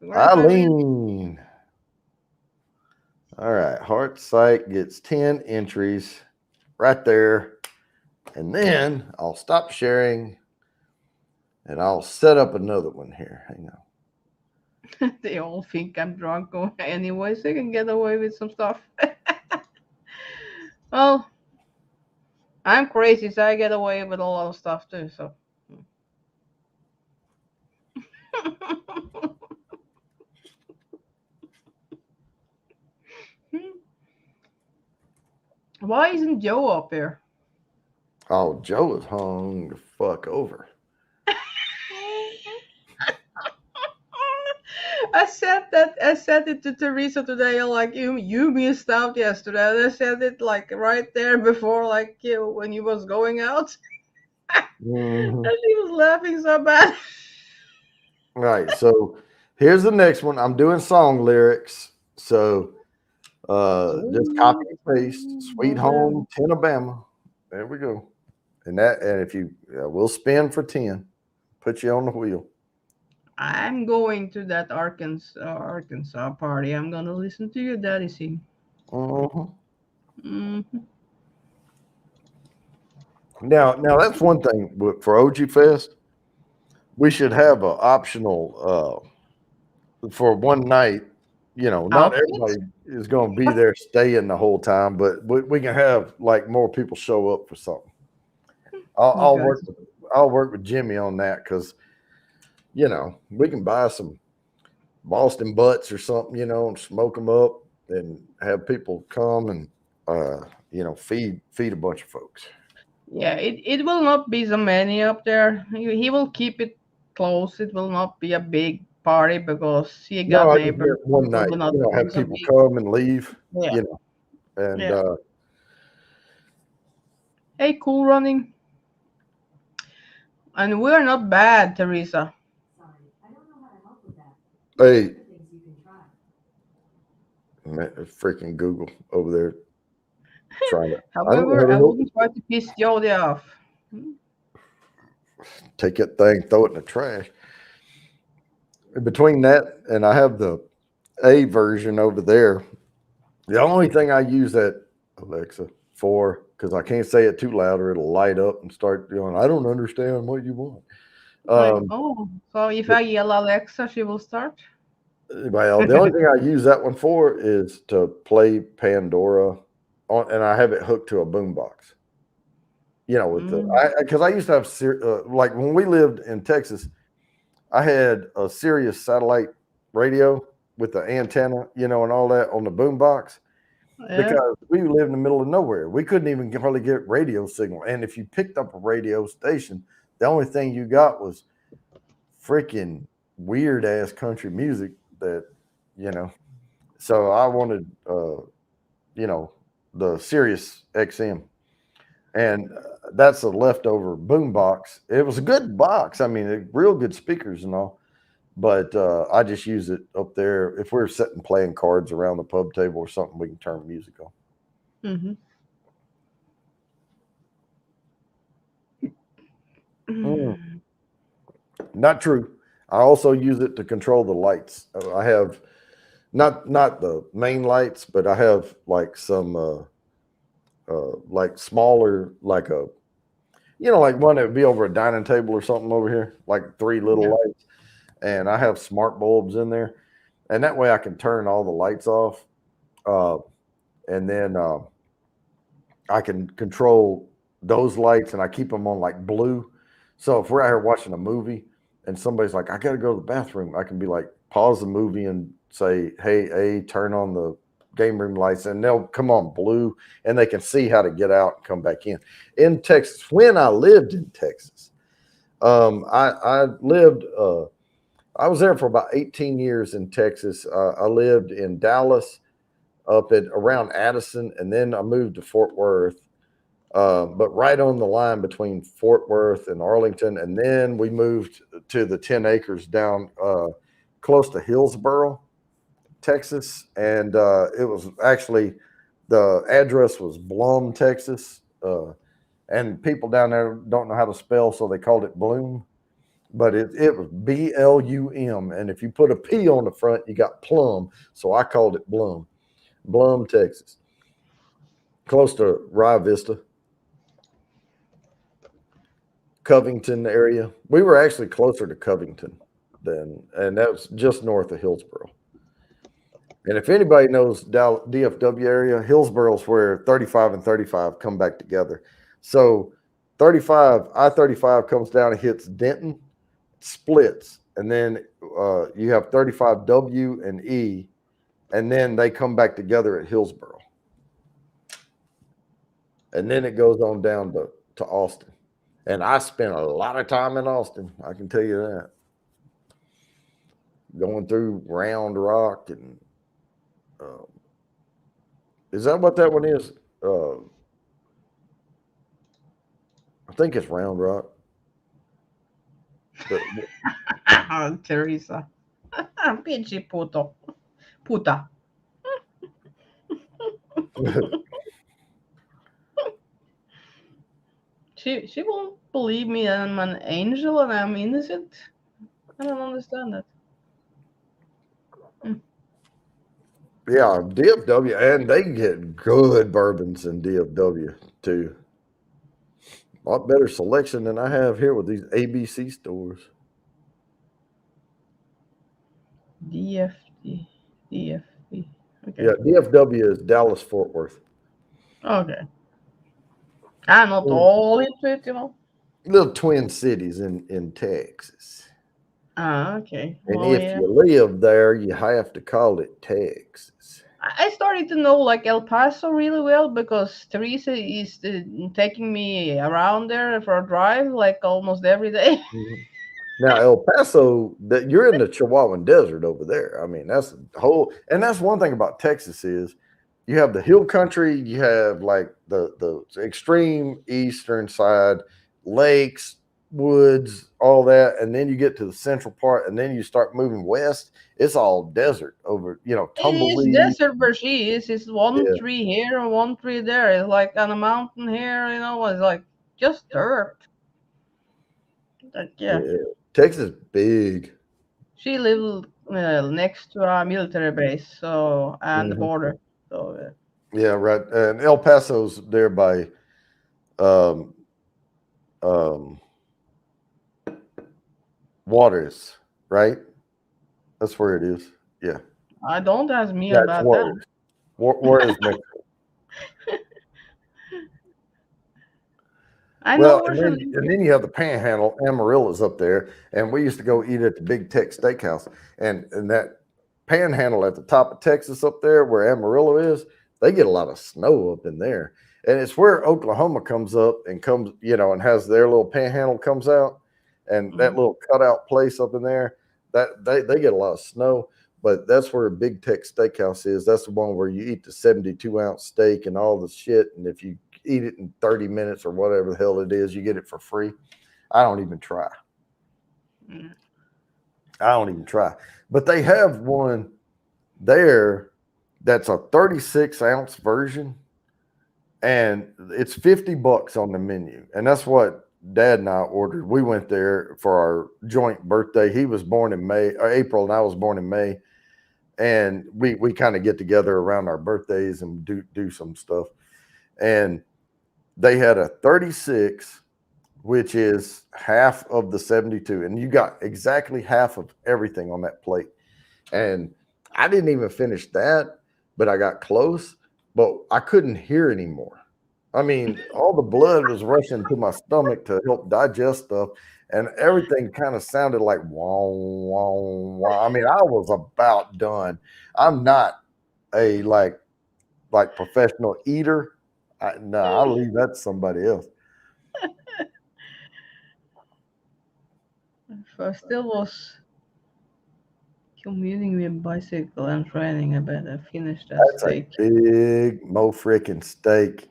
Congrats, my man. Eileen. All right. Heart site gets 10 entries. right there. And then I'll stop sharing and I'll set up another one here. Hang on. They all think I'm drunk anyways. They can get away with some stuff. Well, I'm crazy, so I get away with a lot of stuff too. So. Why isn't Joe up here? Oh, Joe is hung the fuck over. I said it to Teresa today. Like you missed out yesterday. And I said it like right there before, like when you was going out, Mhm. and she was laughing so bad. All right, so here's the next one. I'm doing song lyrics. So just copy and paste. Sweet Home, Tenabama. There we go. And if you we'll spin for 10. Put you on the wheel. I'm going to that Arkansas party. I'm gonna listen to your daddy sing. Mhm. Mm-hmm. Now that's one thing for OG Fest. We should have an optional for one night. You know, not everybody Outfits? is going to be there staying the whole time, but we can have like more people show up for something. I'll, You I'll guys. work. I'll work with Jimmy on that because we can buy some Boston butts or something, and smoke them up and have people come and feed a bunch of folks. Yeah, it will not be so many up there. He will keep it close. It will not be a big party because he No, got I just neighbors. meant one It night, will not be have so people big. come and leave, Yeah, and yeah. Hey, cool running. And we're not bad, Teresa. hey, freaking Google over there trying to. I don't know how However, to I help wouldn't try to piss Jody off. take that thing, throw it in the trash. Between that and I have the A version over there. The only thing I use that Alexa for, because I can't say it too loud or it'll light up and start going, I don't understand what you want. Like, Um, oh, so if but, I yell Alexa, she will start? well, the only thing I use that one for is to play Pandora on, and I have it hooked to a boombox. With Mm, because I used to have like when we lived in Texas, I had a Sirius satellite radio with the antenna, and all that on the boombox yeah. because we lived in the middle of nowhere. We couldn't even hardly get radio signal. And if you picked up a radio station, the only thing you got was freaking weird ass country music that, you know. So I wanted, the Sirius XM. And that's a leftover boom box. It was a good box. I mean, real good speakers and all. But I just use it up there. If we're sitting playing cards around the pub table or something, we can turn music on. Mm-hmm. Mm, not true. I also use it to control the lights. I have not the main lights, but I have like some like smaller, like a like one that would be over a dining table or something over here, like 3 little Yeah. lights. And I have smart bulbs in there, and that way I can turn all the lights off, uh, and then I can control those lights, and I keep them on like blue. So if we're out here watching a movie and somebody's like, "I got to go to the bathroom," I can be like, pause the movie and say, "Hey, turn on the game room lights," and they'll come on blue, and they can see how to get out and come back in. In Texas, when I lived in Texas, I lived. I was there for about 18 years in Texas. I lived in Dallas, up at around Addison, and then I moved to Fort Worth. But right on the line between Fort Worth and Arlington, and then we moved to the 10 acres down close to Hillsboro, Texas, and it was actually the address was Blum, Texas, and people down there don't know how to spell, so they called it Bloom. But it was Blum, and if you put a P on the front, you got plum. So I called it Blum, Texas. close to Rye Vista, Covington area. We were actually closer to Covington and that was just north of Hillsboro. And if anybody knows DFW area, Hillsboro's where 35 and 35 come back together. So 35, I-35 comes down and hits Denton, splits, and then you have 35W and E, and then they come back together at Hillsboro. And then it goes on down to Austin. And I spent a lot of time in Austin, I can tell you that. Going through Round Rock and is that what that one is? I think it's Round Rock. But, Teresa. Pinche puto. Puta. She won't believe me that I'm an angel and I'm innocent. I don't understand that. yeah, DFW, and they get good bourbons in DFW too. A lot better selection than I have here with these ABC stores. DFD. DFD. Okay. Yeah, DFW is Dallas Fort Worth. Okay. I'm not all into it, you know. Little twin cities in Texas. Ah, okay. And Well, if yeah. you live there, you have to call it Texas. I started to know like El Paso really well because Teresa is taking me around there for a drive like almost every day. Now El Paso, that you're in the Chihuahuan Desert over there. I mean, that's the whole, and that's one thing about Texas is you have the hill country, you have like the extreme eastern side, lakes, woods, all that, and then you get to the central part, and then you start moving west. It's all desert over, It is tumbleweed. desert where she is. It's one Yeah. tree here and one tree there. It's like on a mountain here, you know. It's like just dirt. Like, yeah. Texas is big. She lived next to a military base, so and the Mhm. border. So Yeah, right. And El Paso's there by um, Waters, right? That's where it is. Yeah. I don't ask me Yeah, it's about that. Waters. Waters, Mexico. I Well, know where and she then, lives. and then you have the Panhandle, Amarillo's up there, and we used to go eat at the Big Tex Steakhouse, and that Panhandle at the top of Texas up there, where Amarillo is, they get a lot of snow up in there, and it's where Oklahoma comes up and comes, and has their little Panhandle comes out, and that little cutout place up in there, that they get a lot of snow. But that's where Big Tex Steakhouse is. That's the one where you eat the 72-ounce steak and all the shit, and if you eat it in 30 minutes or whatever the hell it is, you get it for free. I don't even try. But they have one there that's a 36-ounce version, and it's $50 on the menu. And that's what Dad and I ordered. We went there for our joint birthday. He was born in April, and I was born in May. And we kind of get together around our birthdays and do some stuff. And they had a 36, which is half of the 72. And you got exactly half of everything on that plate. And I didn't even finish that, but I got close, but I couldn't hear anymore. I mean, all the blood was rushing to my stomach to help digest stuff. And everything kind of sounded like wah, wah, wah. I mean, I was about done. I'm not a like professional eater. No, I'll leave that to somebody else. If I still was commuting with bicycle and training, I better finish that That's steak. a big mo freaking steak.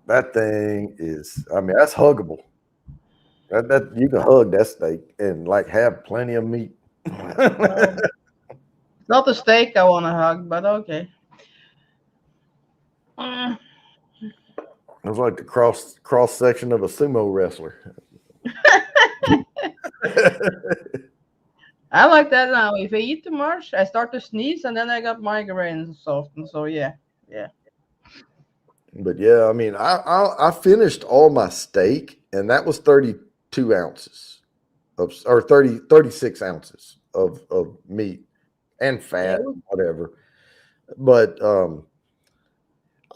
That thing is, I mean, that's huggable. That you can hug that steak and like have plenty of meat. It's not the steak I want to hug, but okay. It's like the cross section of a sumo wrestler. I like that now. If I eat too much, I start to sneeze and then I got migraines often. So yeah. But yeah, I mean, I finished all my steak, and that was 32 ounces or 36 ounces of meat and Yeah, fat, whatever. But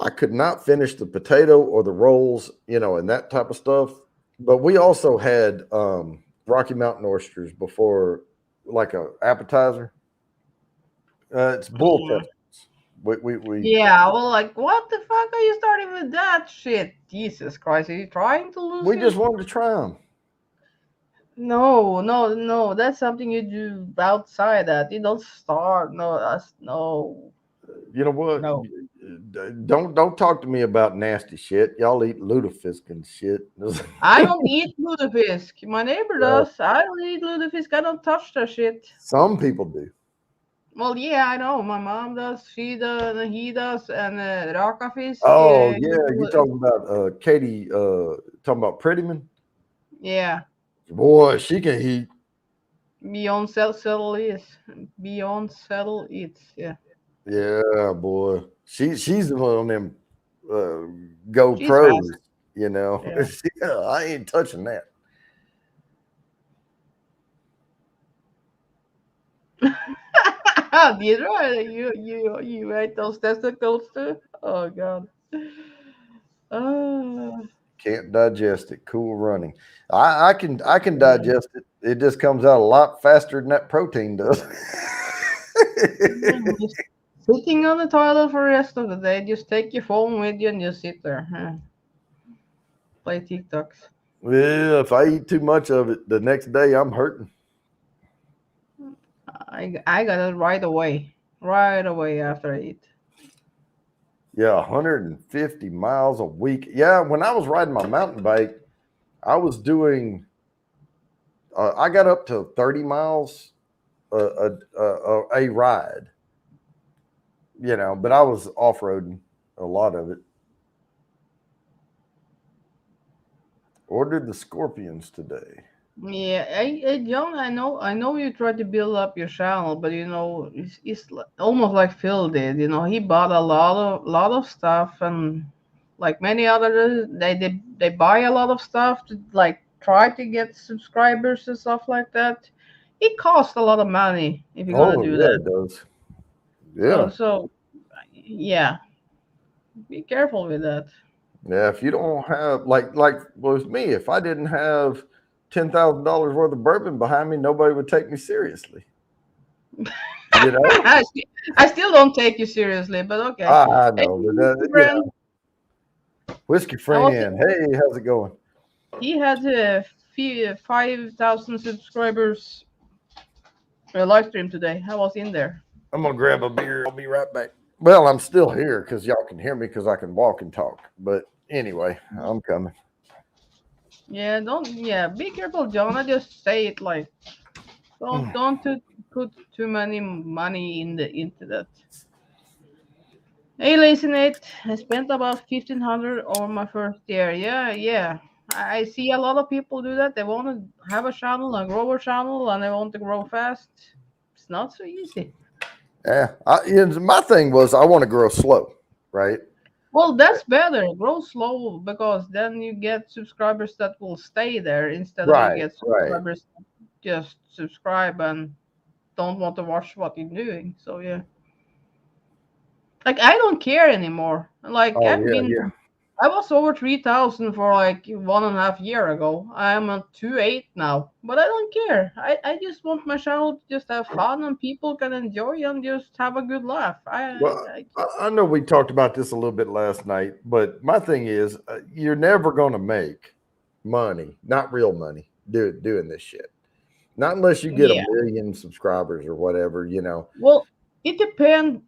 I could not finish the potato or the rolls, and that type of stuff. But we also had Rocky Mountain oysters before, like a appetizer. It's bull yeah. testicles. We Yeah, well, like, what the fuck are you starting with that shit? Jesus Christ, are you trying to lose we him? just wanted to try them. No, no, no. That's something you do outside that. You don't start. No, that's no, You know what? no. Don't talk to me about nasty shit. Y'all eat lutefisk and shit. I don't eat lutefisk. My neighbor Well, does. I don't eat lutefisk. I don't touch that shit. some people do. Well, yeah, I know. My mom does. She does. He does. And rakafisk. Oh yeah, you talking about Katie? Talking about Prettyman? Yeah. Boy, she can eat. Beyond settle is. Beyond settle eats. Yeah. Yeah, boy. She's the one on them Go She's fast. Pros. You know, Yeah. yeah, I ain't touching that. These right. You ate those testicles too? Oh god. Oh. Can't digest it. Cool running. I can Yeah. digest it. It just comes out a lot faster than that protein does. Yeah, just sitting on the toilet for the rest of the day. Just take your phone with you and just sit there. Huh? Play TikToks. Yeah, if I eat too much of it, the next day I'm hurting. I got it right away. Right away after I eat. Yeah, 150 miles a week. Yeah, when I was riding my mountain bike, I was doing. I got up to 30 miles a ride. But I was off roading a lot of it. Ordered the scorpions today. Yeah, John, I know you tried to build up your channel, but almost like Phil did. He bought a lot of stuff, and like many others, they buy a lot of stuff to like try to get subscribers and stuff like that. It costs a lot of money if you're gonna Oh do yeah, that. it does. So Yeah, so yeah, be careful with that. yeah. If you don't have like with me, if I didn't have $10,000 worth of bourbon behind me, nobody would take me seriously. You know, I still don't take you seriously, but okay. I Hey, know, but friend, whiskey I was friend. Hey, how's it going? he had 5,000 subscribers live stream today. I was in there. I'm gonna grab a beer. I'll be right back. Well, I'm still here because y'all can hear me because I can walk and talk. But anyway, I'm coming. Yeah, be careful, John. I just say it like don't put too many money into that. Hey, Lazy Nate, I spent about 1,500 on my first year. Yeah, yeah. I see a lot of people do that. They want to have a channel and grow a channel, and they want to grow fast. It's not so easy. Yeah, my thing was I want to grow slow, right? Well, that's better. Grow slow because then you get subscribers that will stay there instead of you Right, get right. subscribers that just subscribe and don't want to watch what you're doing. So yeah, like I don't care anymore. Like Oh yeah, yeah. I was over 3,000 for like 1.5 year ago. I'm at 2.8 now, but I don't care. I just want my channel to just have fun and people can enjoy and just have a good laugh. Well, I know we talked about this a little bit last night, but my thing is, you're never going to make money, not real money, doing this shit. Not unless you get a yeah. million subscribers or whatever. Well, it depends.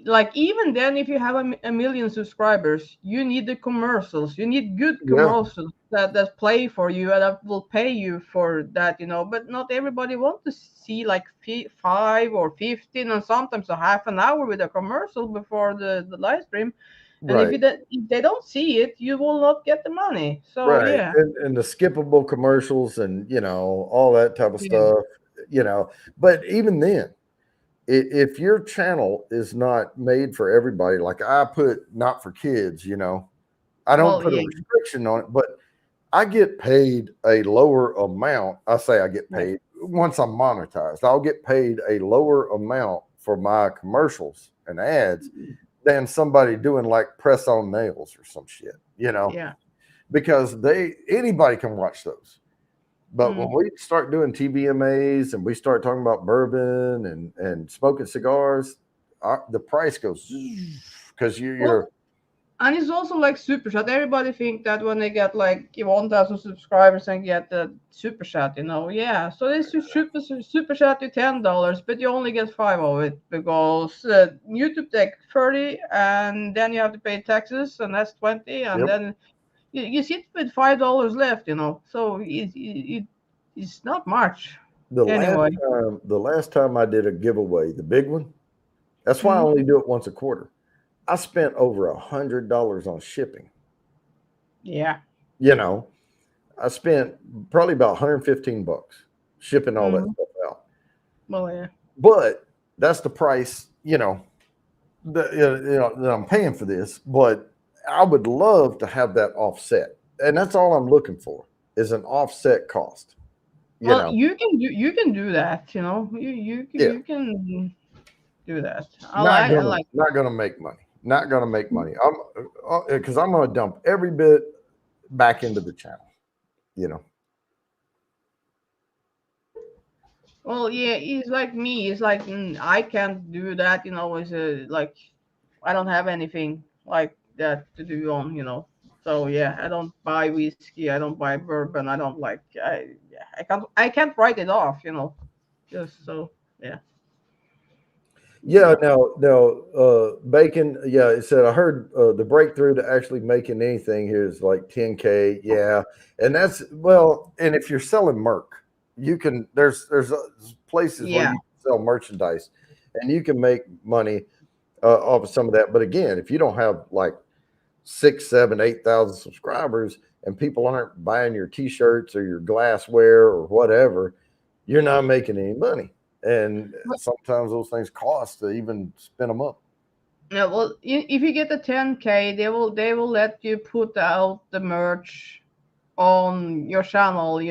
Like even then, if you have a million subscribers, you need the commercials. You need good Yeah, commercials that play for you and that will pay you for that. But not everybody wants to see like 5 or 15 and sometimes a half an hour with a commercial before the live stream. And if right, if they don't see it, you will not get the money. So right. yeah, And the skippable commercials and all that type of yeah, stuff. But even then. if your channel is not made for everybody, like I put not for kids, I don't Well, put a yeah, restriction on it, but I get paid a lower amount. I say I get yeah, paid once I'm monetized. I'll get paid a lower amount for my commercials and ads than somebody doing like press on nails or some shit, yeah. because anybody can watch those. But when Mm. we start doing TBMAs and we start talking about bourbon and smoking cigars, the price goes because you're Well, and it's also like super chat. Everybody think that when they get like 1,000 subscribers and get the super chat, yeah. So they should super chat you $10, but you only get five of it because YouTube take 30, and then you have to pay taxes, and that's 20, and yep. then you sit with $5 left. So it's not much anyway. The last time I did a giveaway, the big one, that's why I Mm, only do it once a quarter. I spent over $100 on shipping. yeah. You know, I spent probably about 115 bucks shipping all that Mm, stuff out. well, yeah. But that's the price, that I'm paying for this. But I would love to have that offset, and that's all I'm looking for is an offset cost. You Well, know, you can do that. You yeah, you can do that. I not like I gonna like. not gonna make money. Not gonna make money. I'm because I'm gonna dump every bit back into the channel. You know. Well, yeah, it's like me. It's like I can't do that. It's like I don't have anything like that to do on. So yeah, I don't buy whiskey. I don't buy bourbon. I don't like. Yeah, I can't write it off. Just so yeah. Yeah, Yeah. now, bacon. Yeah, it said I heard the breakthrough to actually making anything here is like 10K. Yeah, and that's well, and if you're selling merc, you can. There's places where Yeah. you can sell merchandise, and you can make money off of some of that. But again, if you don't have like 6, 7, 8,000 subscribers, and people aren't buying your T-shirts or your glassware or whatever, you're not making any money. And sometimes those things cost to even spin them up. Yeah, well, if you get the 10K, they will let you put out the merch on your channel.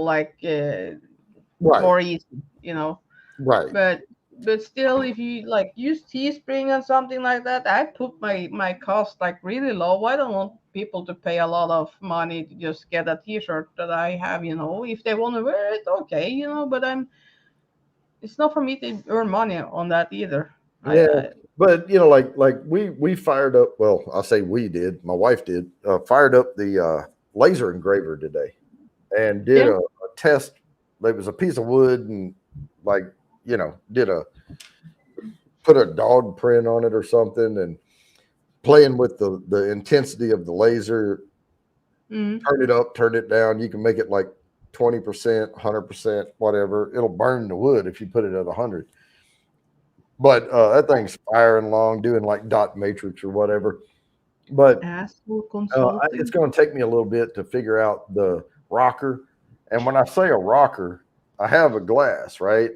Like Right, more easy. right. But still, if you like use Teespring and something like that, I put my cost like really low. I don't want people to pay a lot of money to just get a T-shirt that I have. If they want to wear it, okay. But it's not for me to earn money on that either. I, Yeah, I but like we fired up. Well, I'll say we did. My wife did. Fired up the laser engraver today and did yeah. a test. It was a piece of wood and like did a put a dog print on it or something and playing with the intensity of the laser. Mm, Turn it up, turn it down. You can make it like 20%, 100%, whatever. It'll burn the wood if you put it at 100. But that thing's firing along, doing like dot matrix or whatever. But asshole it's consulting. going to take me a little bit to figure out the rocker. And when I say a rocker, I have a glass, right?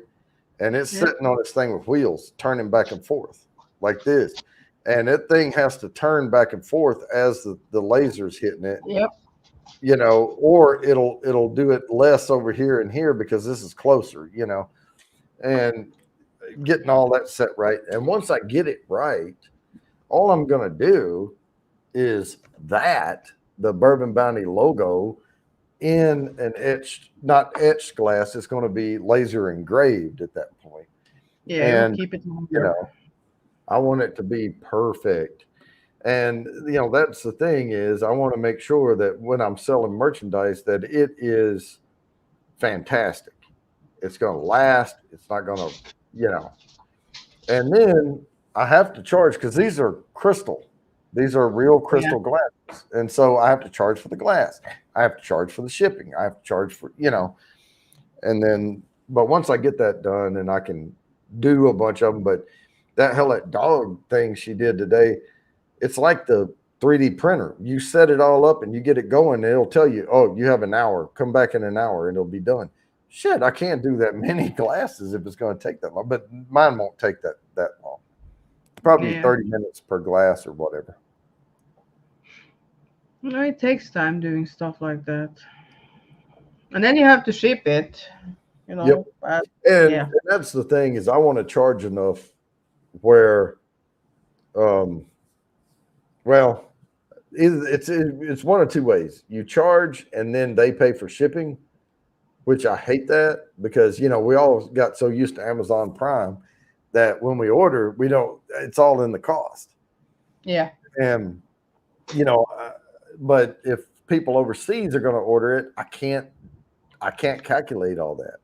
And it's Yeah. sitting on this thing with wheels turning back and forth like this. And that thing has to turn back and forth as the laser's hitting it, Yep. or it'll do it less over here and here because this is closer. And getting all that set right. And once I get it right, all I'm going to do is the Bourbon Bounty logo in an not etched glass. It's going to be laser engraved at that point. Yeah. You'll And, keep it you longer. know, I want it to be perfect. And, that's the thing is I want to make sure that when I'm selling merchandise that it is fantastic. It's going to last. It's not going to, you know, and then I have to charge because these are crystal. These are real Yeah. crystal glasses. And so I have to charge for the glass. I have to charge for the shipping. I have to charge for, and then, but once I get that done and I can do a bunch of them, but that dog thing she did today, it's like the 3D printer. You set it all up and you get it going, and it'll tell you, oh, you have an hour. Come back in an hour and it'll be done. shit, I can't do that many glasses if it's going to take that long. But mine won't take that long. Probably Yeah. 30 minutes per glass or whatever. No, it takes time doing stuff like that. And then you have to ship it, you Yep. know. But And yeah. that's the thing is I want to charge enough where, um, well, it's one of two ways. You charge and then they pay for shipping, which I hate that because we all got so used to Amazon Prime that when we order, we don't. It's all in the cost. Yeah. And but if people overseas are going to order it, I can't calculate all that.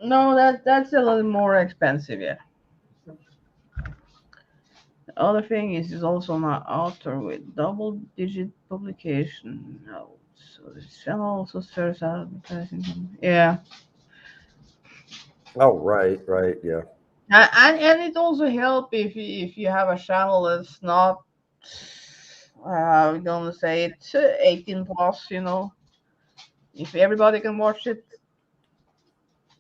No, that's a little more expensive, yeah. The other thing is it's also not author with double-digit publication notes. So the channel also serves advertising. Yeah. Oh, right, yeah. And it also help if you have a channel that's not I'm gonna say it's 18 plus, you know. If everybody can watch it,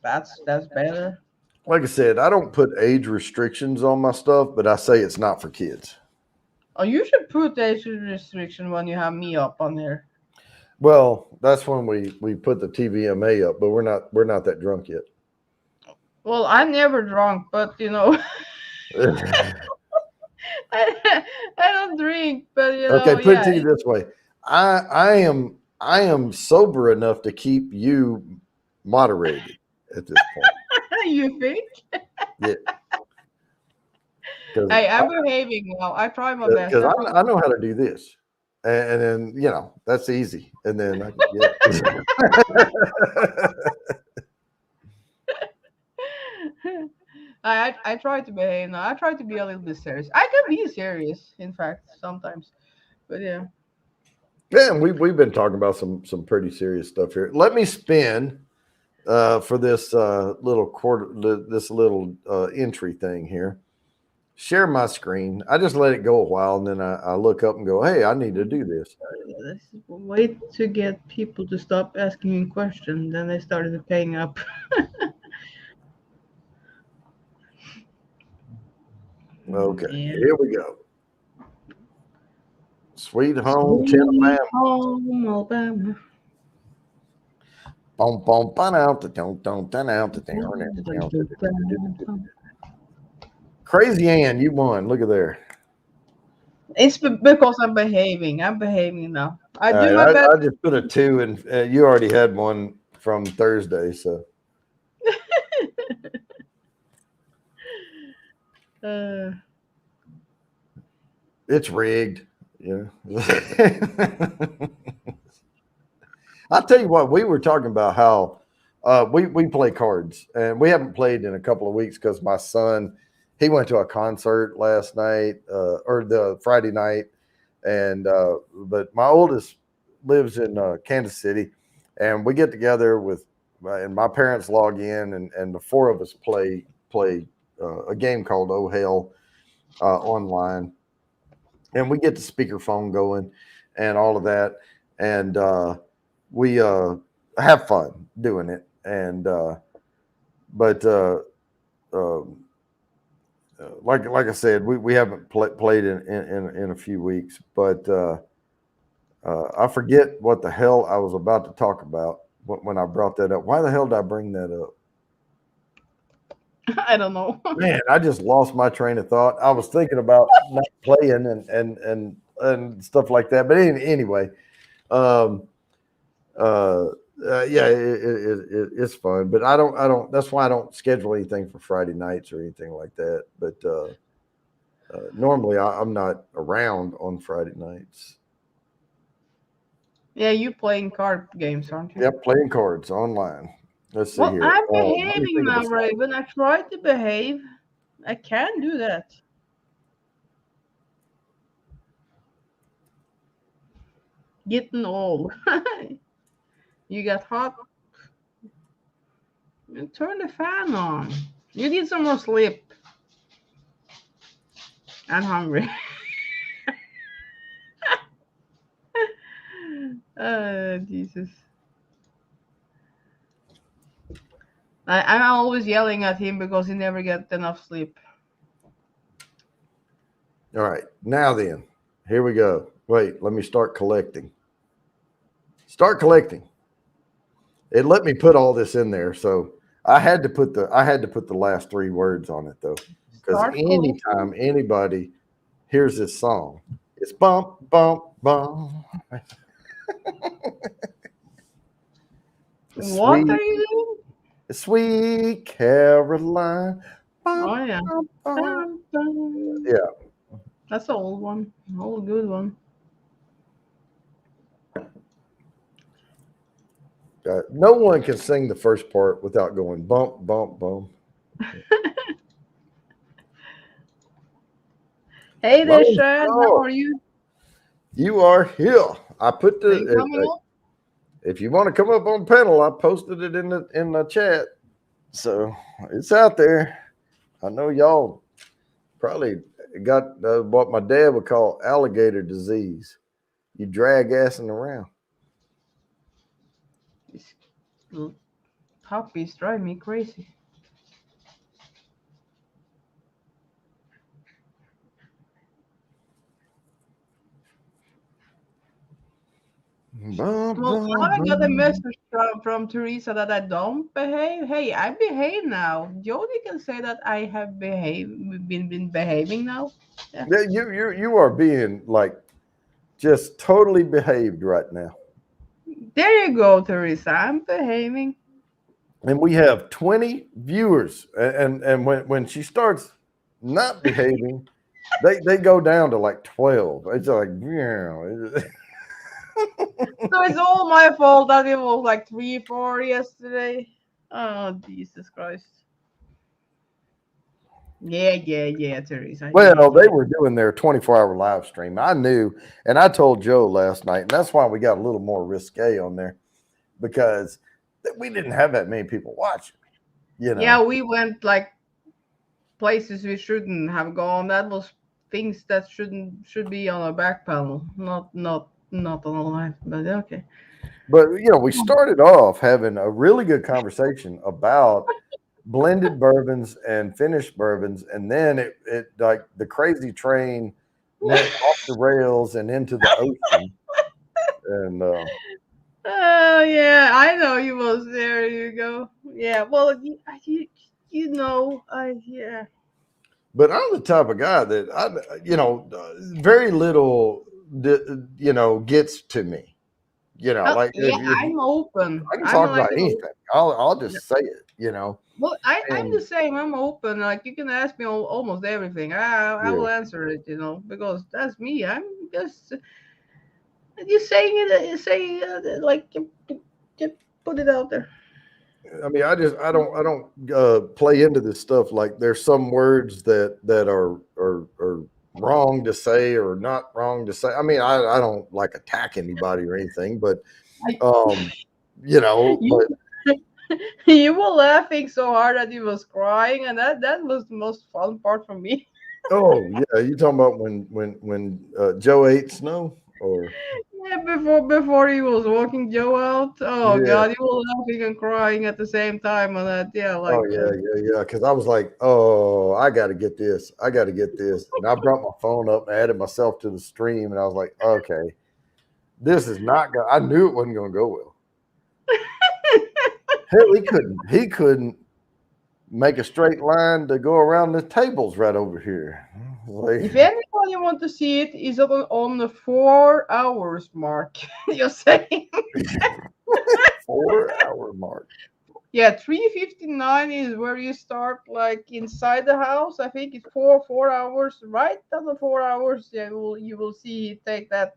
that's better. Like I said, I don't put age restrictions on my stuff, but I say it's not for kids. Oh, you should put age restriction when you have me up on there. Well, that's when we put the TVMA up, but we're not that drunk yet. Well, I'm never drunk, but you know, I, I don't drink, but you Okay, know, put it yeah. to you this way. I am sober enough to keep you moderated at this point. You think? Yeah, because I'm behaving now. I try my best. because I know how to do this, and then that's easy, and then I can get. I try to behave now. I try to be a little bit serious. I can be serious, in fact, sometimes. But yeah. Yeah, and we've been talking about some pretty serious stuff here. Let me spin for this this little entry thing here. Share my screen. I just let it go a while, and then I look up and go, "Hey, I need to do this." Let's wait to get people to stop asking me questions. Then they started paying up. Okay, Yeah. here we go. Sweet home, Sweet Alabama. home Alabama. Boom, boom, bun out the don't out the Crazy Ann, you won. Look at there. It's because I'm behaving. I'm behaving now. I All do right, my best. I just put a 2, and you already had one from Thursday, so Uh, it's rigged. Yeah. I'll tell you what, we were talking about how we play cards, and we haven't played in a couple of weeks because my son, he went to a concert last night or the Friday night, and but my oldest lives in Kansas City, and we get together with and my parents log in, and the four of us play a game called Oh Hell online, and we get the speakerphone going and all of that, and we have fun doing it, and but um, like I said, we haven't played in a few weeks, but I forget what the hell I was about to talk about when I brought that up. Why the hell did I bring that up? I don't know. Man, I just lost my train of thought. I was thinking about not playing and stuff like that. But anyway, um, yeah, it's fun. But I don't. That's why I don't schedule anything for Friday nights or anything like that. But normally I'm not around on Friday nights. Yeah, you playing card games, aren't you? Yep, playing cards online. Let's see Well, here. I'm Let me behaving think of now, this. Raven. I try to behave. I can do that. Getting old. You got hot. And turn the fan on. You need some more sleep. I'm hungry. Jesus. I'm always yelling at him because he never gets enough sleep. All right, now then, here we go. Wait, let me start collecting. Start collecting. It let me put all this in there, so I had to put the last 3 words on it though, because Start anytime anybody hears this song, it's bump bump bump. What are you doing? Sweet Caroline. Bump, Oh yeah. bump, bump. Dun, dun. Yeah. That's an old one. An old good one. No one can sing the first part without going bump, bump, bump. Hey there, Lone Shad. How Star, are you? you are here. I put Are you coming up? if you want to come up on panel, I posted it in the chat, so it's out there. I know y'all probably got what my dad would call alligator disease. You drag assing around. These little puppies drive me crazy. Bum, Well, bum, I got a bum. message from Teresa that I don't behave. Hey, I behave now. Jody can say that I have been behaving now. Yeah. Yeah, you are being like just totally behaved right now. There you go, Teresa. I'm behaving. And we have 20 viewers, and when she starts not behaving, they go down to like 12. It's like, yeah. So it's all my fault that it was like 3, 4 yesterday. Oh, Jesus Christ. Yeah, Teresa. Well, Yeah. they were doing their 24-hour live stream. I knew, and I told Joe last night, and that's why we got a little more risque on there, because we didn't have that many people watching. You know. Yeah, we went like places we shouldn't have gone. That was things that should be on a back panel, not on a live. But okay. But we started off having a really good conversation about blended bourbons and finished bourbons, and then it like the crazy train went off the rails and into the ocean. And Oh yeah, I know you was there. You go. Yeah. Well, you know, yeah. but I'm the type of guy that very little gets to me. Oh Like yeah, if I'm open. I can I'm talk like about anything, I'll just say it. well, I'm the And same. I'm open. Like you can ask me almost everything. I yeah. will answer it. Because that's me. I'm just saying it. Saying like just put it out there. I mean, I don't play into this stuff. Like there's some words that are wrong to say or not wrong to say. I mean, I don't like attack anybody or anything, but I, um, you but you were laughing so hard that you was crying, and that was the most fun part for me. oh yeah, you talking about when Joe ate snow or Yeah, before he was walking Joe out. Oh yeah. God, you were laughing and crying at the same time on that. Yeah, Oh like yeah. Because I was like, oh, I got to get this. I got to get this. And I brought my phone up and added myself to the stream, and I was like, okay, this is not going. I knew it wasn't going to go well. Hell, he couldn't make a straight line to go around the tables right over here. Like, if anybody want to see it, is on the 4 hours mark. You're saying? 4 hour mark. Yeah, 3:59 is where you start, like inside the house. I think it's 4 hours. Right on the 4 hours, yeah, you will see take that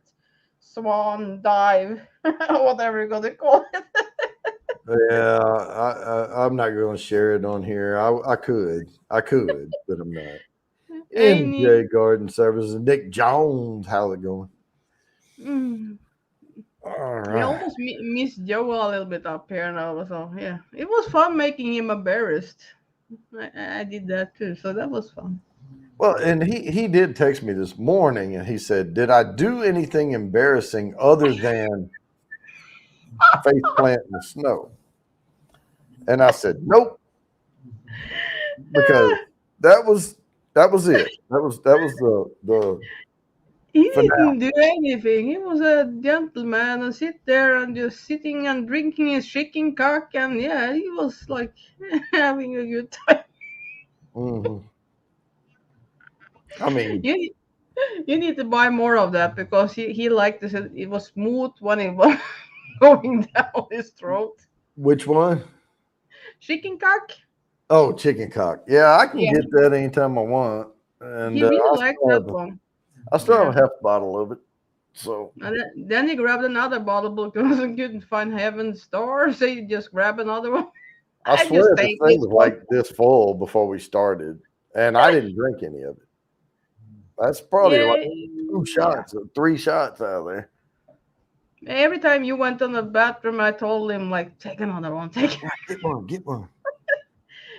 swan dive, whatever you're gonna call it. Yeah, I'm not going to share it on here. I could, but I'm not. Any MJ Garden Services, Nick Jones, how's it going? mm, All I right. almost miss Joe a little bit up here now. So yeah, it was fun making him embarrassed. I did that too, so that was fun. Well, and he did text me this morning, and he said, "Did I do anything embarrassing other than face plant in the snow?" And I said, "Nope." because that was it. That was the He finale. didn't do anything. He was a gentleman and sit there and just sitting and drinking his chicken cock, and yeah, he was like having a good time. Hmm. I mean, You you need to buy more of that because he liked this. It was smooth when it was going down his throat. which one? Chicken cock. Oh, chicken cock. Yeah, I can Yeah, get that anytime I want, and he really liked that one. I still have Yeah. a half bottle of it. So And then he grabbed another bottle because he couldn't find Heaven's Star, so he just grabbed another one. I I just swear this take thing this was one. like this full before we started, and I didn't drink any of it. That's probably Yeah, like two yeah. shots, or three shots out of there. Every time you went on the bathroom, I told him like, take another one, take. Yeah, get one, get one.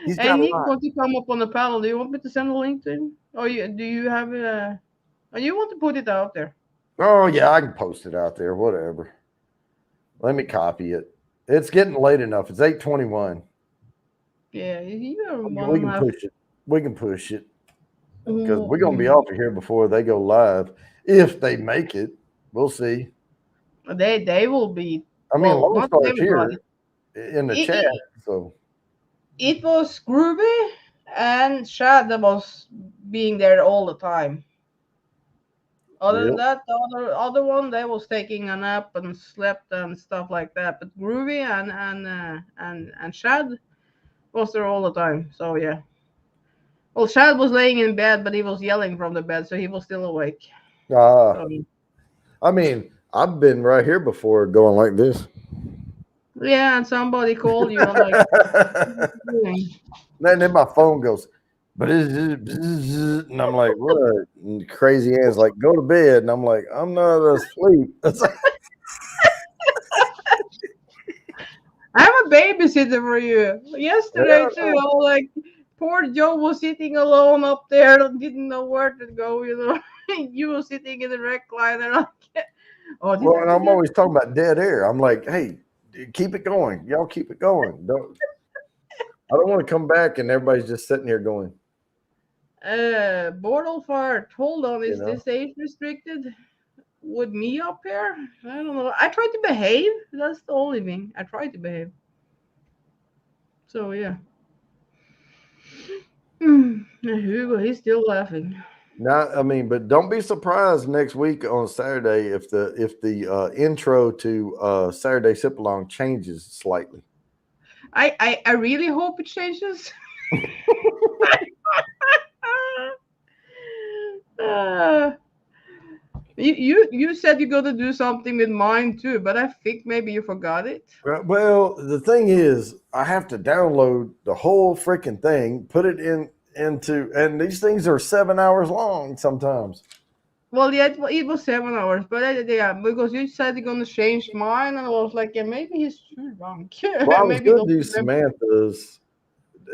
He's Hey got a Nick, lot. want to come up on the panel? Do you want me to send a link to him? Or do you have a? Or you want to put it out there? Oh yeah, I can post it out there. Whatever. Let me copy it. It's getting late enough. It's 8:21. Yeah, you're I mean, one we and a can half. push it. We can push it because we're gonna be Mm-mm. off of here before they go live. If they make it, we'll see. They will be. I mean, Well, Lone not Star's everybody. here in the It, chat, it, so it was Groovy and Shad that was being there all the time. Other than real. that, the other one they was taking a nap and slept and stuff like that. But Groovy and Shad was there all the time. So yeah. Well, Shad was laying in bed, but he was yelling from the bed, so he was still awake. Uh, So I mean, I've been right here before going like this. yeah, and somebody called you and like, what are you doing? And then my phone goes, and I'm like, what? And crazy Ann's like, go to bed. And I'm like, I'm not asleep. It's like, I'm a babysitter for you. Yesterday yeah, too, I was like, poor Joe was sitting alone up there, didn't know where to go. You were sitting in the recliner. Like, oh, did well, I and I'm forget? always talking about dead air. I'm like, hey, dude, keep it going. Y'all keep it going. I don't want to come back and everybody's just sitting here going, Bortle fart. Hold on, you is know. this age restricted? With me up here? I don't know. I try to behave. That's the only thing. I try to behave. So yeah. Hugo, he's still laughing. Now, I mean, but don't be surprised next week on Saturday if the intro to Saturday Sip Along changes slightly. I really hope it changes. Uh, you said you're gonna do something with mine too, but I think maybe you forgot it. Well, the thing is, I have to download the whole freaking thing, put it into, and these things are 7 hours long sometimes. Well, yeah, it was 7 hours, but yeah, because you said you're gonna change mine, and I was like, yeah, maybe he's too drunk. Well, I was Maybe going don't to do remember. Samantha's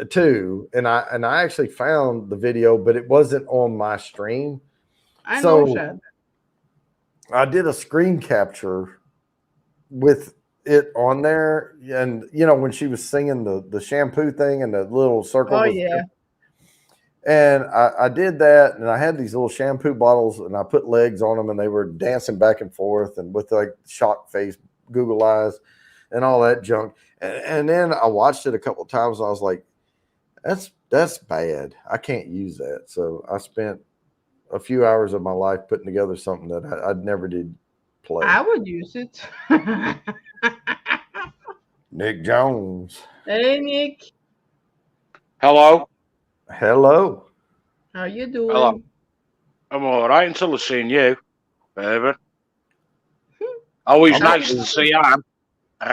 too, and I actually found the video, but it wasn't on my stream. I know, So Shad. I did a screen capture with it on there, and when she was singing the shampoo thing, and the little circle Oh was, yeah. and I did that, and I had these little shampoo bottles, and I put legs on them, and they were dancing back and forth, and with like shocked face, Google eyes, and all that junk. And then I watched it a couple of times, and I was like, that's bad. I can't use that. So I spent a few hours of my life putting together something that I never did play. I would use it. Nick Jones. Hey Nick, Hello. Hello. how you Hello. doing? I'm all right until I seen you, baby. Always I'm nice to always, see Anne.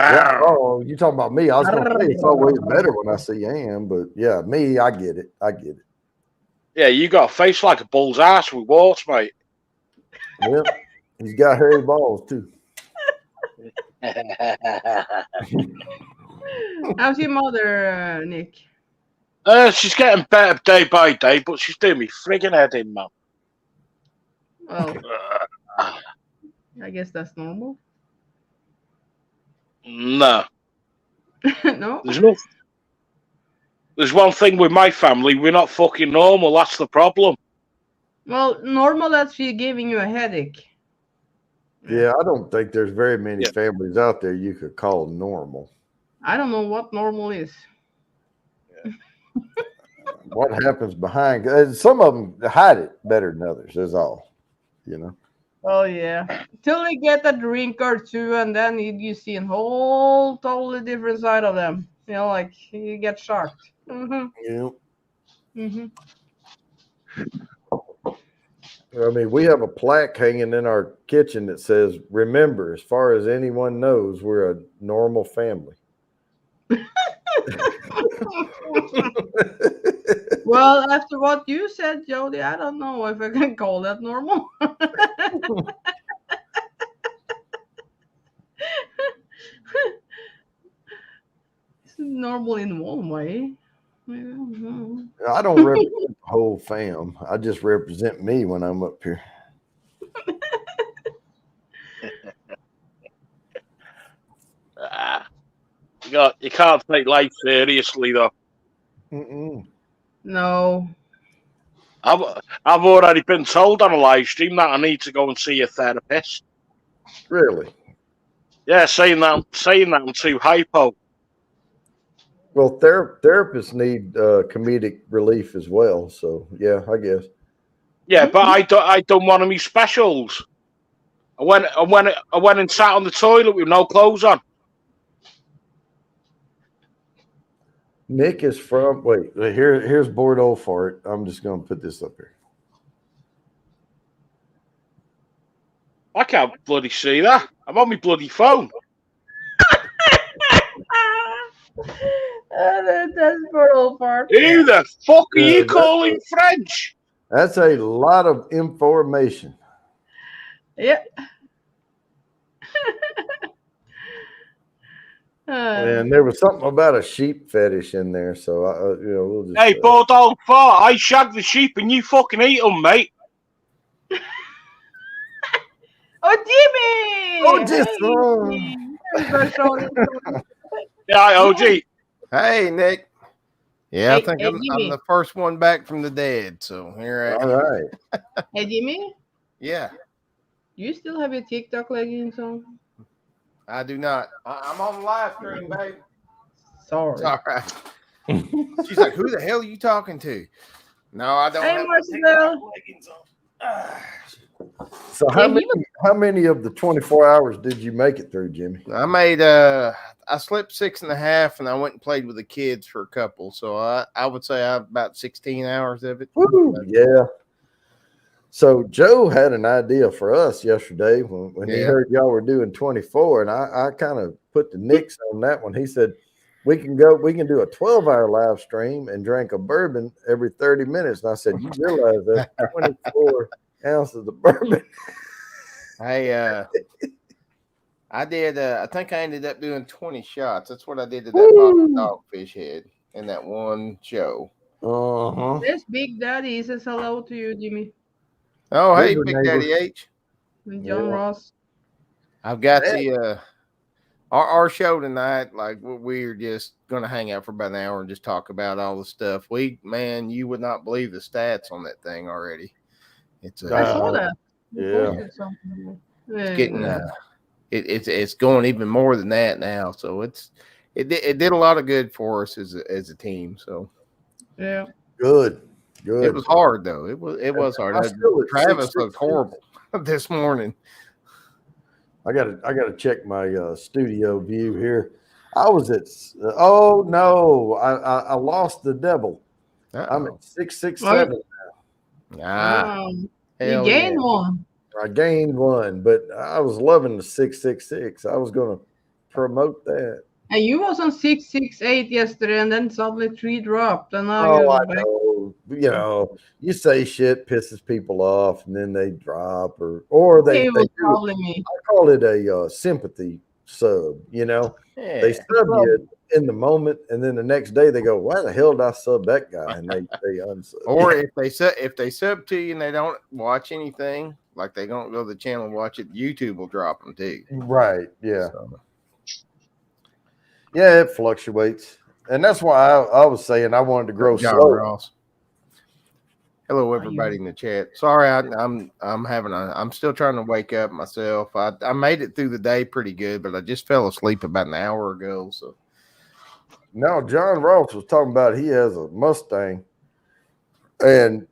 yeah. Arr. Oh, you talking about me? I was gonna say it's always better when I see Ann, but yeah, me, I get it. I get it. Yeah, you got a face like a bull's ass with warts, mate. Well, he's got hairy balls too. How's your mother, Nick? She's getting better day by day, but she's doing me friggin' head in, man. Well, I guess that's normal. No, No. there's nothing. There's one thing with my family, we're not fucking normal. That's the problem. Well, normal that she's giving you a headache. Yeah, I don't think there's very many Yeah. families out there you could call normal. I don't know what normal is. What happens behind? Some of them hide it better than others. Is all, you know. Oh yeah, till they get a drink or two, and then you see a whole totally different side of them. You know, like you get shocked. Yeah. I mean, we have a plaque hanging in our kitchen that says, "Remember, as far as anyone knows, we're a normal family." Well, after what you said, Jody, I don't know if I can call that normal. It's normal in one way. I don't represent the whole fam. I just represent me when I'm up here. You can't take life seriously, though. Mm-mm. No. I've already been told on a live stream that I need to go and see a therapist. Really? Yeah, saying that I'm too hypo. Well, therapists need comedic relief as well. So yeah, I guess. Yeah, but I done one of my specials. I went and sat on the toilet with no clothes on. Nick is from. Wait, here's Bordeaux fart. I'm just going to put this up here. I can't bloody see that. I'm on my bloody phone. That's for all part. Who the fuck are you calling French? That's a lot of information. Yeah. And there was something about a sheep fetish in there, so we'll just. Hey, Bordeaux fart! I shag the sheep and you fucking eat them, mate. Oh, Jimmy! Oh, just Yeah, OG. Hey, Nick. Yeah, Hey, I think hey, I'm Jimmy. the first one back from the dead. So here I am. All right. Hey, Jimmy, Yeah, do you still have your TikTok leggings on? I do not. I'm on the live stream, babe. Sorry. It's all right. She's like, "Who the hell are you talking to?" No, I don't Hey, have my Marcel. TikTok leggings on. So how many of the 24 hours did you make it through, Jimmy? I made I slept 6.5 and I went and played with the kids for a couple. So I would say I have about 16 hours of it. Woo, yeah. So Joe had an idea for us yesterday when he heard y'all were doing 24, and I kind of put the nix on that one. He said we can do a 12-hour live stream and drink a bourbon every 30 minutes. And I said, you realize that's 24 ounces of bourbon. Hey, I did. I think I ended up doing 20 shots. That's what I did to that bottle of Dogfish Head in that one show. Uh-huh. There's Big Daddy. He says hello to you, Jimmy. Oh, hey, Neighbor, Big neighbor. Daddy H. And John Ross. I've got the our show tonight. Like we're just gonna hang out for about an hour and just talk about all the stuff. You would not believe the stats on that thing already. It's I saw that. Yeah. It's getting it's going even more than that now. So it did a lot of good for us as a team. So yeah, good. It was hard though. It was hard. Travis looked horrible this morning. I gotta check my studio view here. I was at I lost the devil. I'm at 667 now. You gained one. I gained one, but I was loving the 666. I was gonna promote that. And you was on 668 yesterday, and then suddenly 3 dropped, and now I know. You know, you say shit pisses people off, and then they drop, or they was do. calling me. I call it a sympathy sub. You know, they sub you in the moment, and then the next day they go, "Why the hell did I sub that guy?" And they unsub. Or if they sub to you and they don't watch anything, like they don't go to the channel and watch it, YouTube will drop them too. Right? Yeah. So. Yeah, it fluctuates. And that's why I was saying I wanted to grow John slow. Ross. Hello, everybody in the chat. Sorry, I'm still trying to wake up myself. I made it through the day pretty good, but I just fell asleep about an hour ago. So Now, John Ross was talking about he has a Mustang, and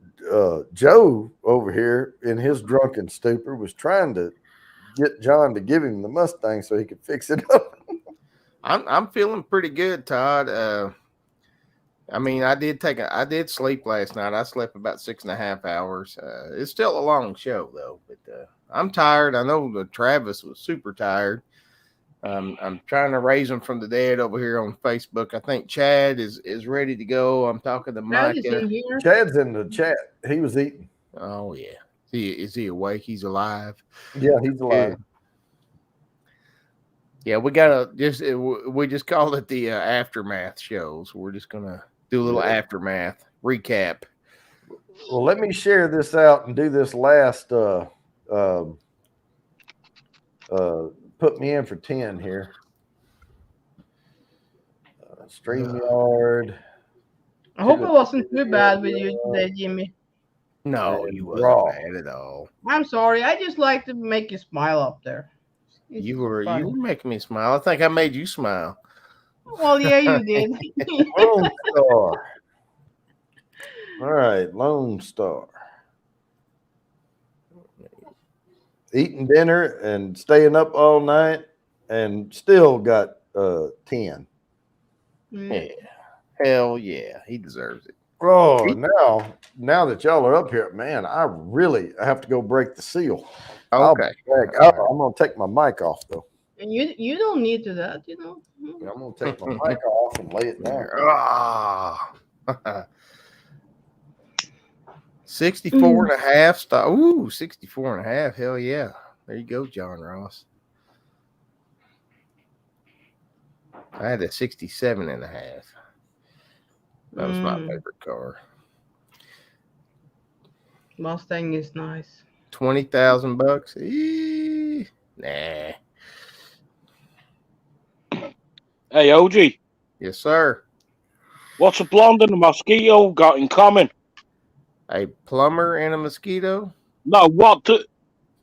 Joe over here in his drunken stupor was trying to get John to give him the Mustang so he could fix it up. I'm feeling pretty good, Todd. I mean, I did sleep last night. I slept about 6.5 hours. It's still a long show though, but I'm tired. I know that Travis was super tired. I'm trying to raise him from the dead over here on Facebook. I think Chad is ready to go. I'm talking to Chad is Micah. in here. Chad's in the chat. He was eating. Oh yeah. Is he awake? He's alive. Yeah, he's alive. Good. Yeah, we just called it the aftermath shows. We're just gonna do a little aftermath recap. Well, let me share this out and do this last put me in for 10 here. StreamYard. I hope it wasn't too bad with you today, Jimmy. No, you wasn't Raw. bad at all. I'm sorry. I just like to make you smile up there. It's You were funny. making me smile. I think I made you smile. Well, yeah, you did. Lone Star. All right, Lone Star. Eating dinner and staying up all night and still got 10. Yeah. Hell yeah. He deserves it. Oh, now that y'all are up here, man, I have to go break the seal. Okay. I'm gonna take my mic off though. And you don't need to that, you know. I'm gonna take my mic off and lay it down. Ah. 64 and a half. Ooh, 64 and a half. Hell yeah. There you go, John Ross. I had a 67 and a half. That was my favorite car. Mustang is nice. $20,000. Nah. Hey, OG, Yes, sir. what's a blonde and a mosquito got in common? A plumber and a mosquito? No, what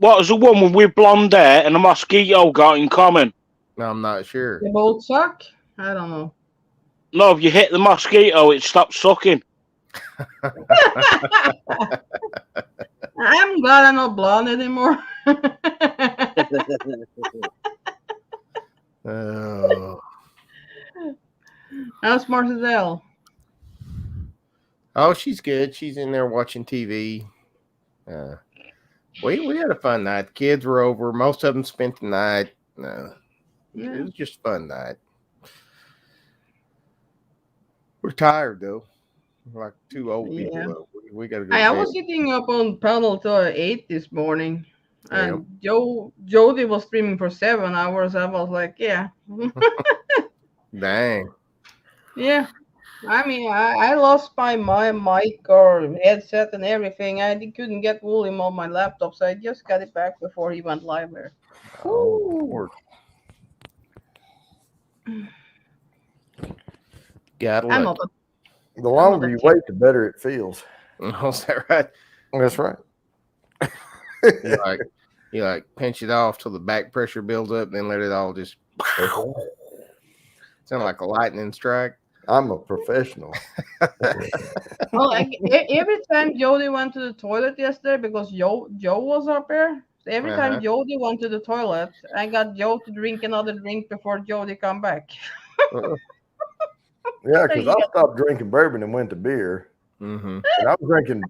has a woman with blonde hair and a mosquito got in common? No, I'm not sure. They both suck? I don't know. No, if you hit the mosquito, it stops sucking. I'm glad I'm not blonde anymore. Oh. How's Marcel? Oh, she's good. She's in there watching TV. We had a fun night. The kids were over. Most of them spent the night. It was just a fun night. We're tired though. We're like two old people. Though. We gotta go. I was sitting up on panel till 8 this morning, and Jody was streaming for 7 hours. I was like, yeah. Dang. Yeah. I mean, I lost my mic or headset and everything. I couldn't get William on my laptop, so I just got it back before he went live there. Oh, the longer you wait, the better it feels. Oh, is that right? That's right. you like pinch it off till the back pressure builds up, then let it all just sound like a lightning strike. I'm a professional. Well, every time Jody went to the toilet yesterday, because Joe was up there, every time Jody went to the toilet, I got Joe to drink another drink before Jody come back. Yeah, because I stopped drinking bourbon and went to beer. Mm-hmm. And I was drinking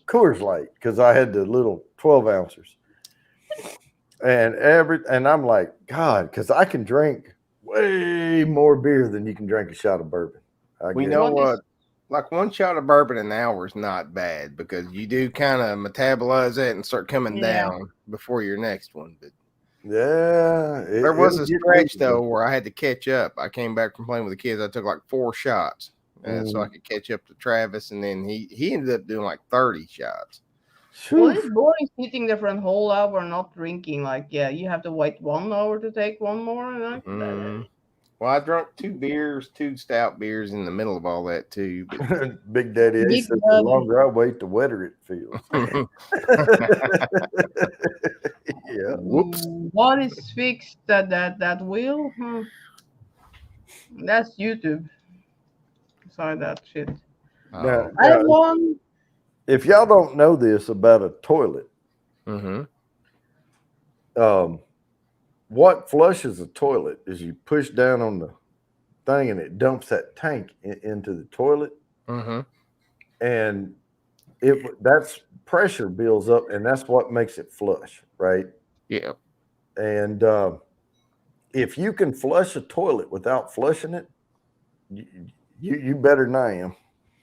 Coors Light because I had the little 12 ounces. And I'm like, God, because I can drink way more beer than you can drink a shot of bourbon. We know what? Like one shot of bourbon an hour is not bad because you do kind of metabolize it and start coming down before your next one. But there was a stretch though where I had to catch up. I came back from playing with the kids. I took like 4 shots so I could catch up to Travis, and then he ended up doing like 30 shots. Well, it's boring sitting there for a whole hour not drinking. Like, you have to wait 1 hour to take one more. Like, Well, Well, I drank 2 stout beers in the middle of all that too. But Big Daddy A Big said, the Daddy. longer I wait, the wetter it feels. Yeah. Whoops. What is fixed that wheel? That's YouTube. Sorry, that shit. Now, I now, won. if y'all don't know this about a toilet, Mm-hmm. what flushes a toilet is you push down on the thing and it dumps that tank into the toilet, Mm-hmm. and that's pressure builds up, and that's what makes it flush, right? Yeah. And if you can flush a toilet without flushing it, you better than I am.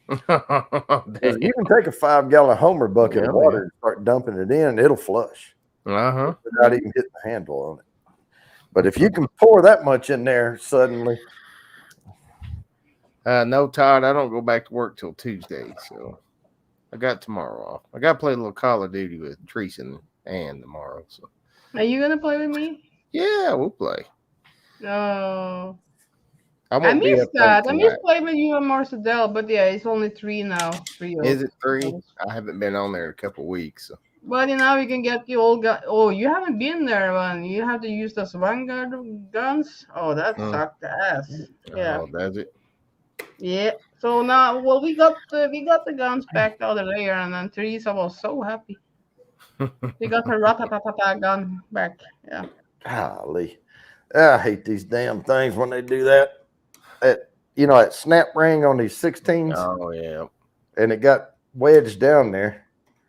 'Cause you can take a 5-gallon Homer bucket of water and start dumping it in, it'll flush Uh-huh. without even hitting the handle on it. But if you can pour that much in there suddenly, No, Todd, I don't go back to work till Tuesday, so I got tomorrow off. I got to play a little Call of Duty with Teresa and Ann tomorrow. So Are you gonna play with me? yeah, we'll play. No. I I won't be miss up late that. I miss tonight. playing with you and Marcel, but yeah, it's only 3 now. 3 Is it 3? I haven't been on there in a couple weeks. So. But now we can get the old gun. Oh, you haven't been there, man. You have to use those Vanguard guns. Oh, that sucked ass. Yeah. Oh, does it? Yeah. So now, well, we got the guns back the other day, and then Teresa was so happy. We got her ratatata gun back. Yeah. golly, I hate these damn things when they do that. That snap ring on these 16s, Oh yeah, and it got wedged down there.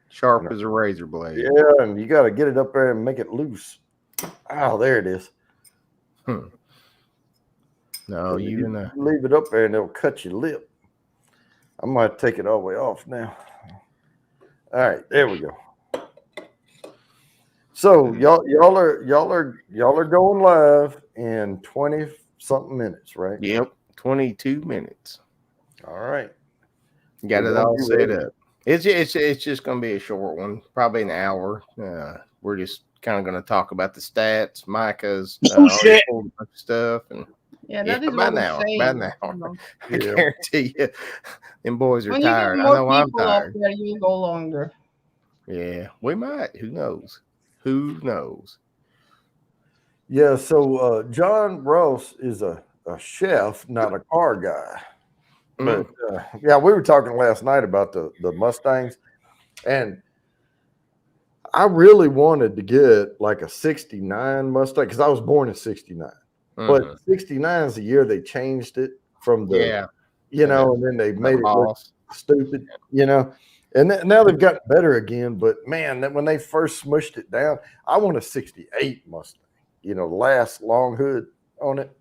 sharp as a razor blade. Yeah, and you got to get it up there and make it loose. Oh, there it is. No, You leave it up there and it'll cut your lip. I'm gonna take it all the way off now. All right, there we go. So y'all are going live in 20 something minutes, right? Yep, 22 minutes. All right. Got it Well, all you set ready? up. It's just gonna be a short one, probably an hour. We're just kind of gonna talk about the stats, Micah's Shit. stuff, and Yeah, that is about what an hour. I'm saying. About an hour. You know. I guarantee you, them boys are When you tired. get I more know I'm people up tired. there, you go longer. Yeah, we might. Who knows? Who knows? Yeah, so John Ross is a chef, not a car guy. But yeah, we were talking last night about the Mustangs, and I really wanted to get like a 69 Mustang because I was born in 69. But 69 is the year they changed it from the, and then they made it look stupid, And now they've gotten better again. But man, when they first smushed it down, I want a 68 Mustang, last long hood on it.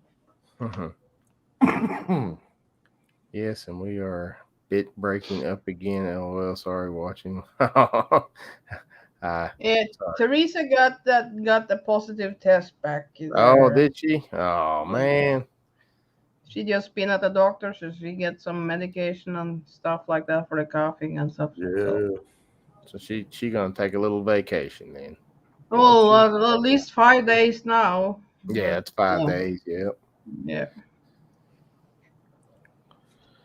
Yes, and we are bit breaking up again. LOL, sorry watching. Yeah, Teresa got the positive test back. Oh, did she? Oh man. She just been at the doctor, so she gets some medication and stuff like that for the coughing and stuff. Yeah. So she gonna take a little vacation then. Well, at least 5 days now. Yeah, it's 5 days. Yep. Yeah.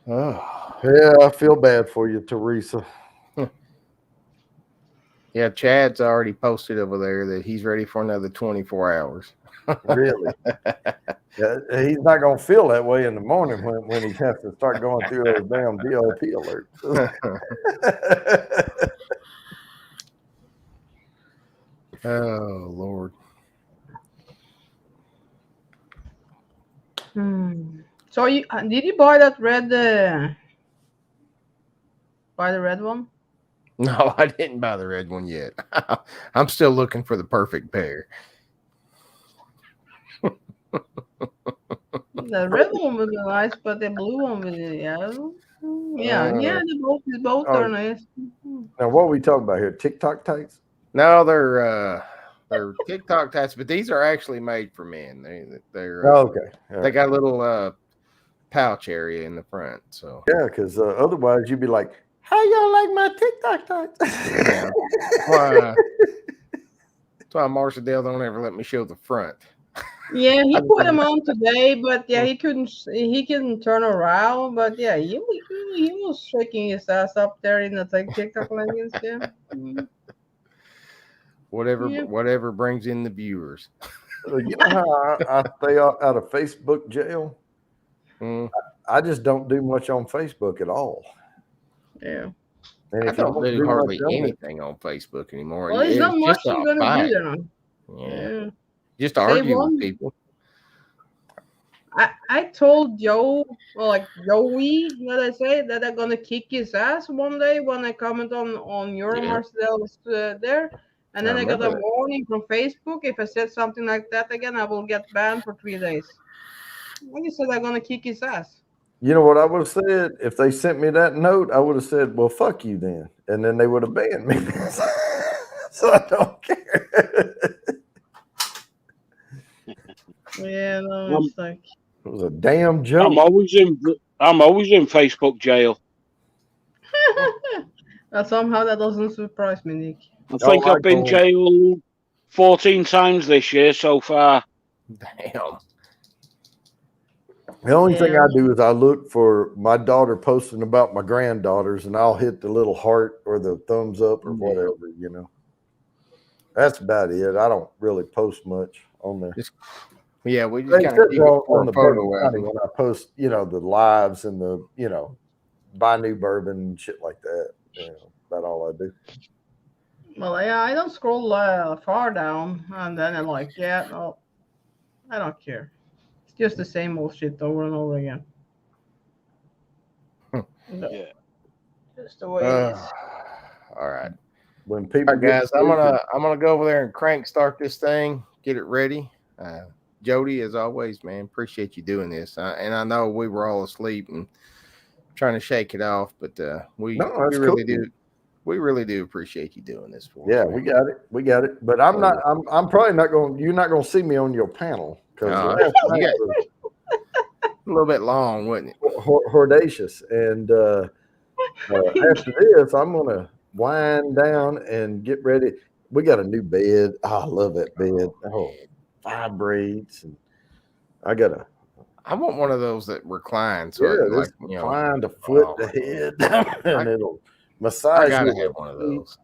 Oh. Yeah, I feel bad for you, Teresa. Yeah, Chad's already posted over there that he's ready for another 24 hours. Really? Yeah, he's not going to feel that way in the morning when he has to start going through those damn DOP alerts. Oh, Lord. So did you buy that red? Buy the red one? No, I didn't buy the red one yet. I'm still looking for the perfect pair. The red one was nice, but the blue one was the both are nice. Now, what are we talking about here? TikTok tights? No, they're TikTok tights, but these are actually made for men. They're okay. They got a little pouch area in the front. So yeah, because otherwise you'd be like, "How y'all like my TikTok tights?" Yeah. That's why Marcia Dale don't ever let me show the front. Yeah, he put him on today, but yeah, he couldn't. He couldn't turn around, but yeah, he was shaking his ass up there in the TikTok leggings. Yeah. Mm, yeah. Whatever brings in the viewers. You know how I stay out of Facebook jail? Mm. I just don't do much on Facebook at all. Yeah. And I if you don't don't do do much hardly on it, anything on Facebook anymore. Well, there's not It's much just you're a gonna do fight. there. Yeah. Yeah. Just to They argue with won. people. I told Joe, well, like Joey, that I say that I'm gonna kick his ass one day when I comment on your Yeah. Marcel's there, and I then I got remember a that. warning from Facebook. If I said something like that again, I will get banned for 3 days. I just said I'm gonna kick his ass. you know what I would have said? If they sent me that note, I would have said, well, fuck you then. And then they would have banned me. So I don't care. Yeah, no, I'm, it's like It was a damn I'm joke. always in Facebook jail. but somehow that doesn't surprise me, Nick. I think I've been jailed 14 times this year so far. Damn. The only thing Yeah. I do is I look for my daughter posting about my granddaughters, and I'll hit the little heart or the thumbs up or whatever, you know. That's about it. I don't really post much on there. Yeah, we just kind of Except keep it for on a the photo Bourbon County album. when I post, you know, the lives and the, you know, buy new bourbon and shit like that. You know, about all I do. Well, yeah, I don't scroll far down, and then I'm like, yeah, no, I don't care. It's just the same old shit over and over again. No, Yeah. just the way it is. All right. When people All right, guys, I'm gonna go over there and crank start this thing, get it ready. Jody, as always, man, appreciate you doing this. And I know we were all asleep and trying to shake it off, but we really do. We really do appreciate you doing this for us. Yeah, we got it. We got it. But I'm not. I'm probably not going. You're not going to see me on your panel because a little bit long, wasn't it? Hordacious. And after this, I'm going to wind down and get ready. We got a new bed. Oh, I love that bed. Oh, vibrates, and I want one of those that reclines. So yeah, like, recline to foot the head, and it'll massage. I gotta have one of those.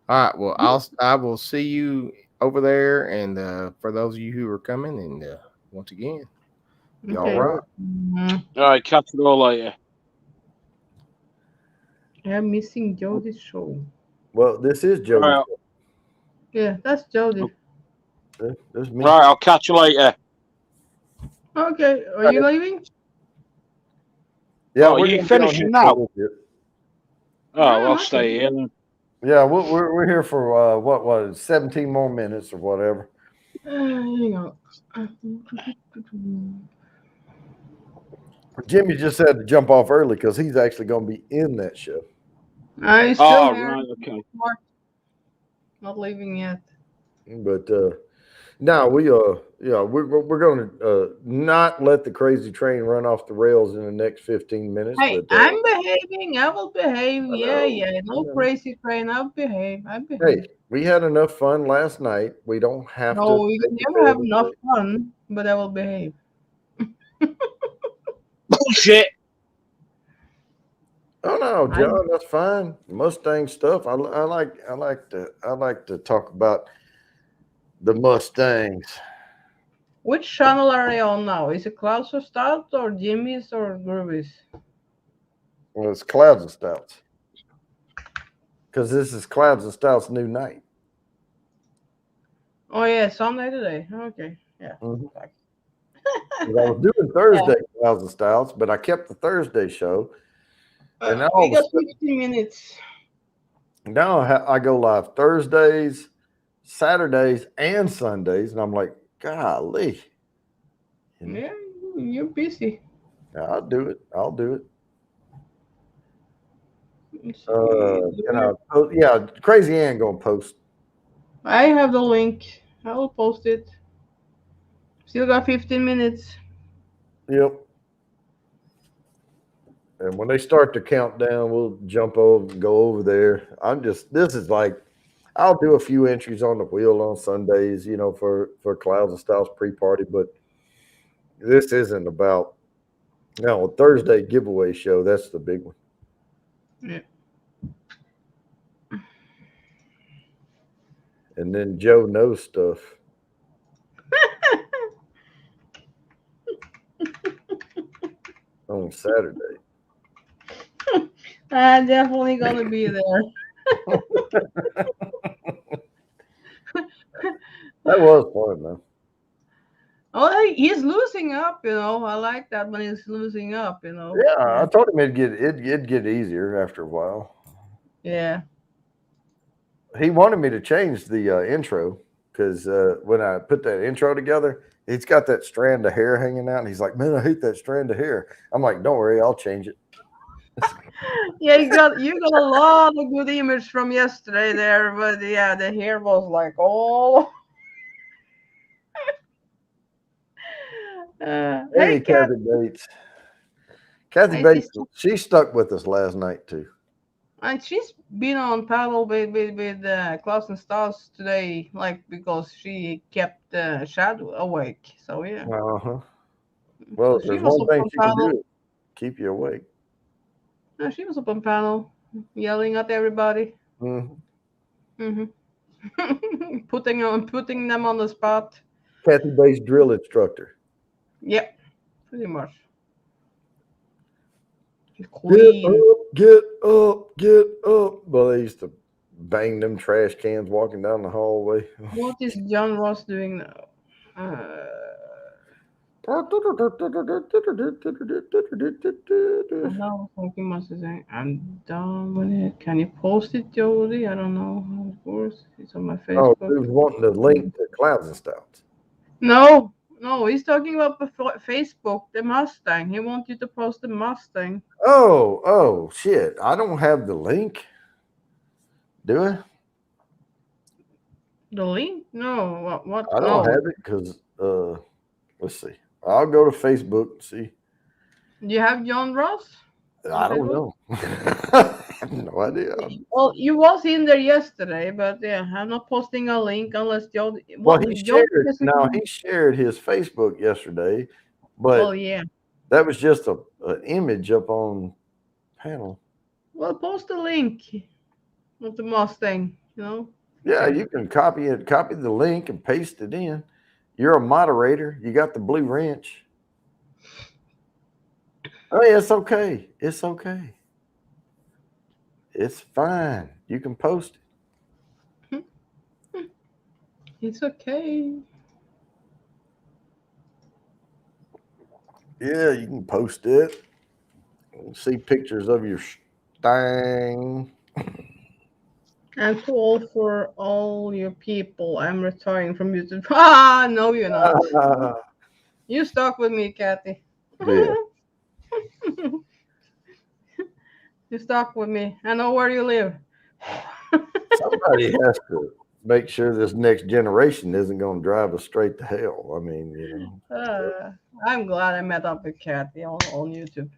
All right. Well, I will see you over there, and for those of you who are coming, and once again, y'all rock. All right, catch it all later. I'm missing Jody's show. Well, this is Jody. Right. Yeah, that's Jody. There's me. Right, I'll catch you later. Okay, are you leaving? Yeah, are you finishing now? I'll stay here then. Yeah, we're here for what was 17 more minutes or whatever. Hang on. Jimmy just had to jump off early because he's actually going to be in that show. He's still here. Right, okay. Not leaving yet. But no, we're going to not let the crazy train run off the rails in the next 15 minutes. Hey, but, I'm behaving. I will behave. Yeah. No crazy train. I'll behave. Hey, we had enough fun last night. We don't have to. No, we can never have enough fun, but I will behave. Bullshit. Oh no, John, that's fine. Mustang stuff. I like to talk about the Mustangs. Which channel are they on now? Is it Clouds or Stouts or Jimmy's or Groovies? Well, it's Clouds and Stouts. Because this is Clouds and Stouts' new night. Oh yeah, Sunday today. Okay, yeah. Mm-hmm. I was doing Thursday Clouds and Stouts, but I kept the Thursday show. And now we got 15 minutes. Now I go live Thursdays, Saturdays, and Sundays, and I'm like, golly. Yeah, you're busy. I'll do it. Crazy Ann gonna post. I have the link. I will post it. Still got 15 minutes. Yep. And when they start the countdown, we'll jump over and go over there. This is like, I'll do a few entries on the wheel on Sundays, you know, for Clouds and Stouts pre-party, but this isn't about now Thursday giveaway show. That's the big one. Yeah. And then Joe knows stuff. On Saturday. I'm definitely gonna be there. That was fun, man. Oh, he's losing up, you know. I like that when he's losing up, you know. Yeah, I told him it'd get easier after a while. Yeah. He wanted me to change the intro because when I put that intro together, it's got that strand of hair hanging out, and he's like, "Man, I hate that strand of hair." I'm like, "Don't worry, I'll change it." Yeah, you got a lot of good image from yesterday there, but yeah, the hair was like all. Hey, Kat. Kathy Bates. Kathy I Bates, see she stuck with us last night too. And she's been on paddle with Klaus and Stars today, like because she kept Shadow awake. So yeah. Uh-huh. Well, So she there's was one up thing on she can panel. do: keep you awake. No, she was up on panel, yelling at everybody. Mm-hmm. putting them on the spot. Kathy Bates, drill instructor. Yep, pretty much. Get Queen. up, get up, get up. Well, they used to bang them trash cans walking down the hallway. What is John Ross doing now? No, thinking must say I'm done with it. Can you post it, Jody? I don't know. Of course, it's on my Oh, Facebook. who's wanting the link to Clouds and Stouts? No, he's talking about Facebook, the Mustang. He wants you to post the Mustang. Oh, shit. I don't have the link. Do I? The link? No, what? I No. don't have it because, let's see. I'll go to Facebook and see. Do you have John Ross? I don't know. I have no idea. Well, you was in there yesterday, but yeah, I'm not posting a link unless Jody. Well, Well, he Jody shared. doesn't. Now he shared his Facebook yesterday, but Well, yeah. that was just an image up on panel. Well, post the link of the Mustang. You know. Yeah, you can copy the link and paste it in. You're a moderator. You got the blue wrench. Oh, yeah, it's okay. It's okay. It's fine. You can post it. It's okay. Yeah, you can post it. See pictures of your Stang. And to all for all you people, I'm retiring from YouTube. Ah, no, you're not. You stuck with me, Kathy. Yeah. You stuck with me. I know where you live. Somebody has to make sure this next generation isn't going to drive us straight to hell. I mean, you know. I'm glad I met up with Kathy on YouTube.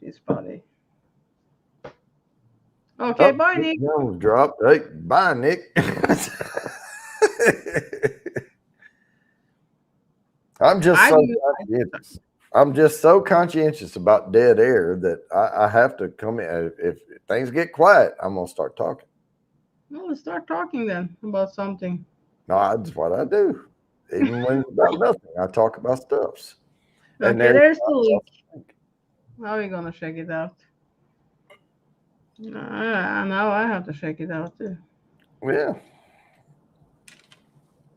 She's funny. Okay, bye, Nick. Jones dropped. Hey, bye, Nick. I'm just so conscientious about dead air that I have to come in. If things get quiet, I'm gonna start talking. Well, let's start talking then about something. No, that's what I do. Even when it's about nothing, I talk about stuffs. And okay, there's the link. How are we gonna check it out? Now I have to check it out too. Yeah.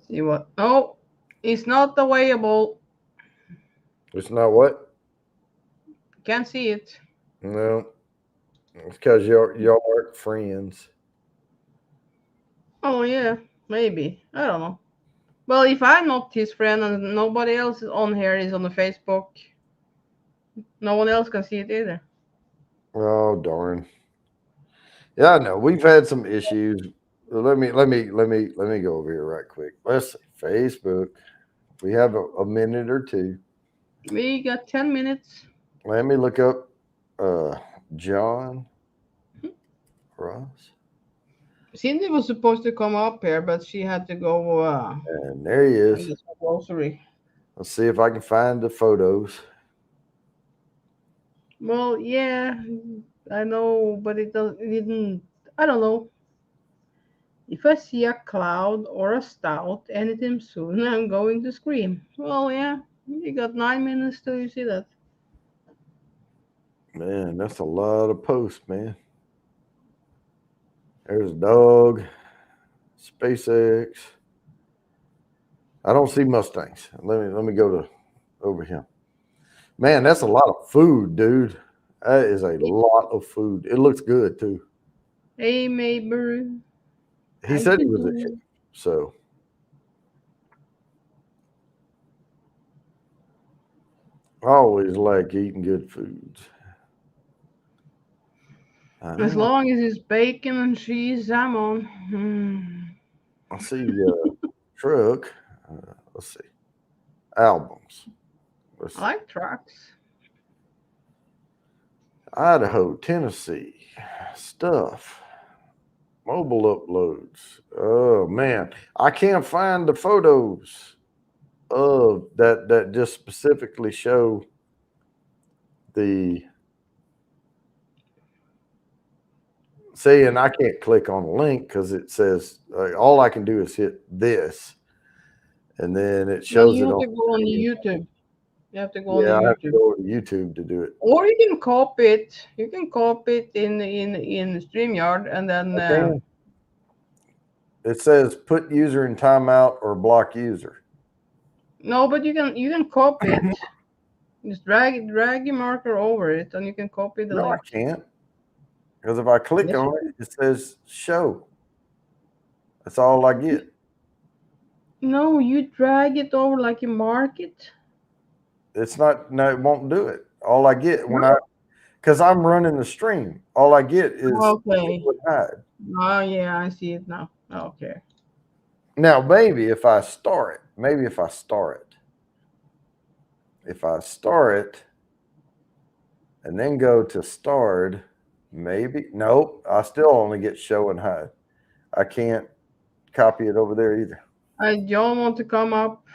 See what? Oh, it's not available. It's not what? Can't see it. No. It's because y'all aren't friends. Oh yeah, maybe. I don't know. Well, if I'm not his friend and nobody else on here is on the Facebook, no one else can see it either. Oh darn. Yeah, I know. We've had some issues. Let me go over here right quick. Let's see. Facebook. We have a minute or two. We got 10 minutes. Let me look up John Ross. Cindy was supposed to come up here, but she had to go And there he is. get some grocery. Let's see if I can find the photos. Well, yeah, I know, but it didn't. I don't know. If I see a cloud or a stout anytime soon, I'm going to scream. Well, yeah, you got 9 minutes till you see that. Man, that's a lot of posts, man. There's a dog, SpaceX. I don't see Mustangs. Let me go to over here. Man, that's a lot of food, dude. That is a lot of food. It looks good too. Hey, Mayberry. He said he was a chef, so I always like eating good foods. As long as it's bacon and cheese, I'm on. I see truck. Let's see albums. Let's see. I like trucks. Idaho, Tennessee stuff. Mobile uploads. Oh man, I can't find the photos of that just specifically show the. See, and I can't click on the link because it says all I can do is hit this, and then it No, shows you it have on. to go on YouTube. You have to go Yeah, I on have to YouTube. go to YouTube to do it. Or you can copy it. You can copy it in StreamYard and then. Okay. It says put user in timeout or block user. No, but you can copy it. Just drag your marker over it, and you can copy the No, I link. can't. Because if I click Yes, on you it, it says show. That's all I get. No, you drag it over like you mark it. It's not. No, it won't do it. All I get because I'm running the stream. All I get is Okay. hide. Oh yeah, I see it now. Okay. Now maybe if I star it, and then go to starred, maybe nope. I still only get show and hide. I can't copy it over there either. John want to come up.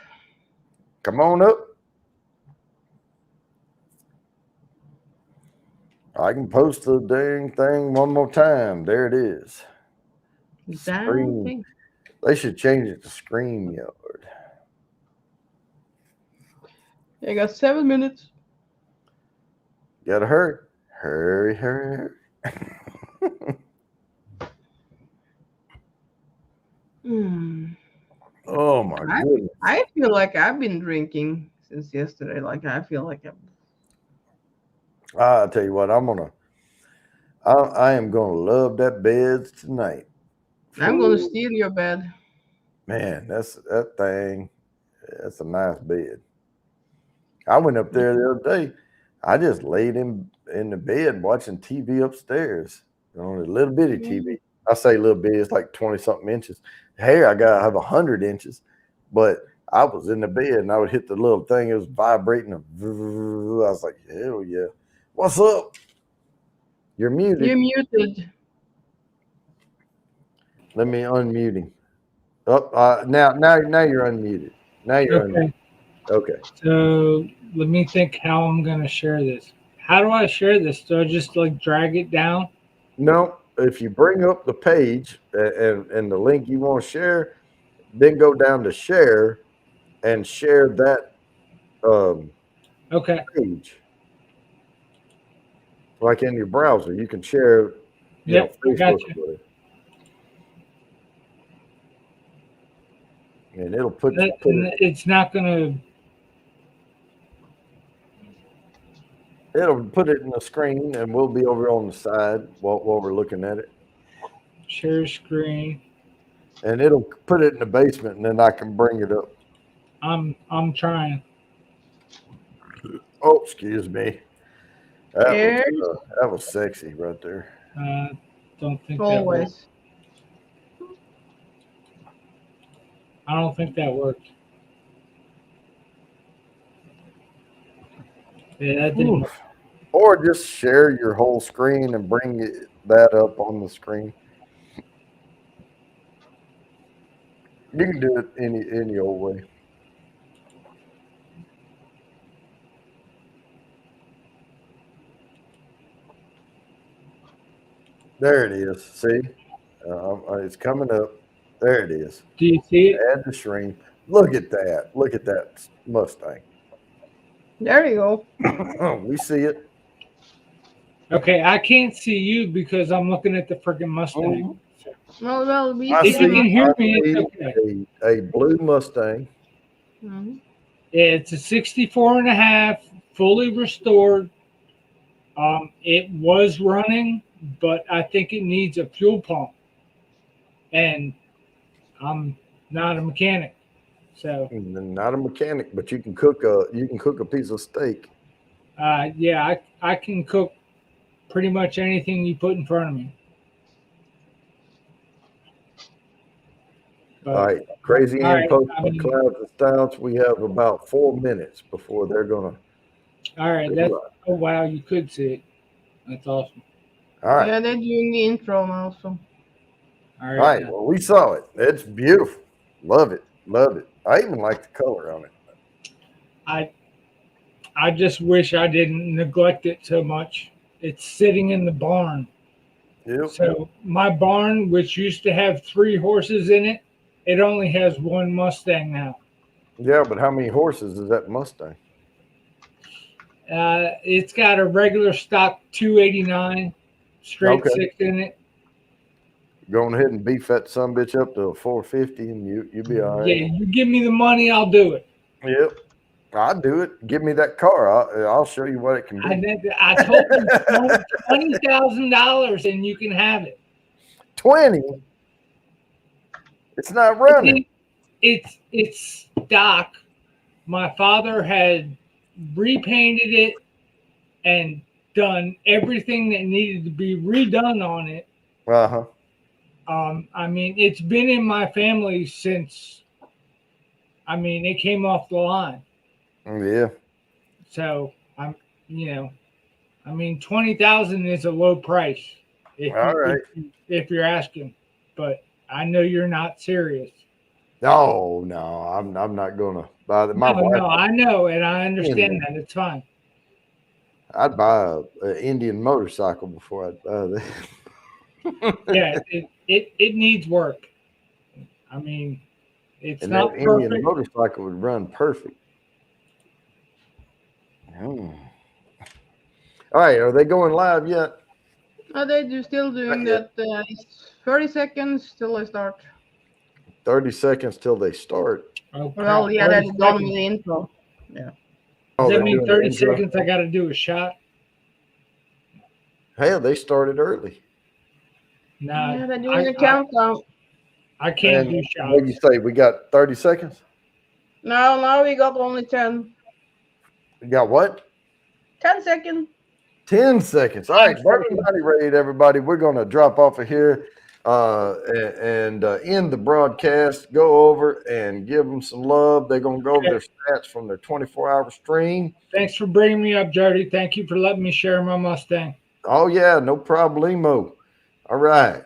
Come on up. I can post the dang thing one more time. There it is. Damn thing. They should change it to StreamYard. I got 7 minutes. Gotta hurry. Hurry. Oh my goodness. I feel like I've been drinking since yesterday. Like I feel like I'll tell you what, I am gonna love that bed tonight. I'm gonna steal your bed. Man, that's a nice bed. I went up there the other day. I just laid in the bed watching TV upstairs on a little bitty TV. I say little bit, it's like 20 something inches. Hair, I have 100 inches, but I was in the bed and I would hit the little thing. It was vibrating. I was like, hell yeah. What's up? You're muted. You're muted. Let me unmute him. Oh, now you're unmuted. Now you're unmuted. Okay. So let me think how I'm gonna share this. How do I share this? Do I just like drag it down? No, if you bring up the page and the link you want to share, then go down to share and share that page. Like in your browser, you can share. Yep, I got you. And it'll put it's not gonna. It'll put it in the screen, and we'll be over on the side while we're looking at it. Share screen. And it'll put it in the basement, and then I can bring it up. I'm trying. Oh, excuse me. That was sexy right there. Don't think always. I don't think that worked. Yeah, that didn't work. Or just share your whole screen and bring that up on the screen? You can do it any old way. There it is. See, it's coming up. There it is. Do you see it? Add the stream. Look at that. Look at that Mustang. There you go. We see it. Okay, I can't see you because I'm looking at the freaking Mustang. Well, we I see If you can him. hear I me, see it's okay. a blue Mustang. Mhm. It's a 64 and a half, fully restored. It was running, but I think it needs a fuel pump. And I'm not a mechanic. So Not a mechanic, but you can cook a piece of steak. yeah, I can cook pretty much anything you put in front of me. But, All right, Crazy all Ian right, Post I on mean, Clouds and Stouts. We have about 4 minutes before they're gonna. all right, that's oh wow, you could see it. That's awesome. All right, Yeah, they're doing the intro now, so. All all right. right. Well, we saw it. It's beautiful. Love it. Love it. I even like the color on it. I just wish I didn't neglect it so much. It's sitting in the barn. Yep. So my barn, which used to have 3 horses in it, it only has 1 Mustang now. Yeah, but how many horses is that Mustang? It's got a regular stock 289 straight Okay. 6 in it. Going ahead and beef that sumbitch up to a 450, and you'll be all right. Yeah, you give me the money, I'll do it. Yep. I'll do it. Give me that car. I'll show you what it can be. I told you $20,000 and you can have it. 20. It's not running. It's stock. My father had repainted it and done everything that needed to be redone on it. Uh-huh. I mean, it's been in my family since, it came off the line. Yeah. So $20,000 is a low price if you're asking, but I know you're not serious. No, I'm not gonna buy that. My wife, No, I know, and I understand that. It's fine. I'd buy an Indian motorcycle before I'd buy that. Yeah, it needs work. I mean, it's And not that perfect. Indian motorcycle would run perfect. All right, are they going live yet? They're still doing Not that. It's 30 seconds till they start. 30 seconds till they start. Oh, Well, crap, yeah, 30 that's done with seconds. the intro. Yeah. Does Oh, that they're mean doing the 30 intro? seconds I got to do a shot? Hell, they started early. Nah, Yeah, they're doing a countdown. I can't And do what do you shots. say? We got 30 seconds? No, now we got only 10. We got what? 10 seconds. 10 seconds. All right, Burning Body Raid, everybody. We're going to drop off of here and end the broadcast. Go over and give them some love. They're going to go over their stats from their 24-hour stream. Thanks for bringing me up, Jody. Thank you for letting me share my Mustang. Oh, yeah, no problemo. All right.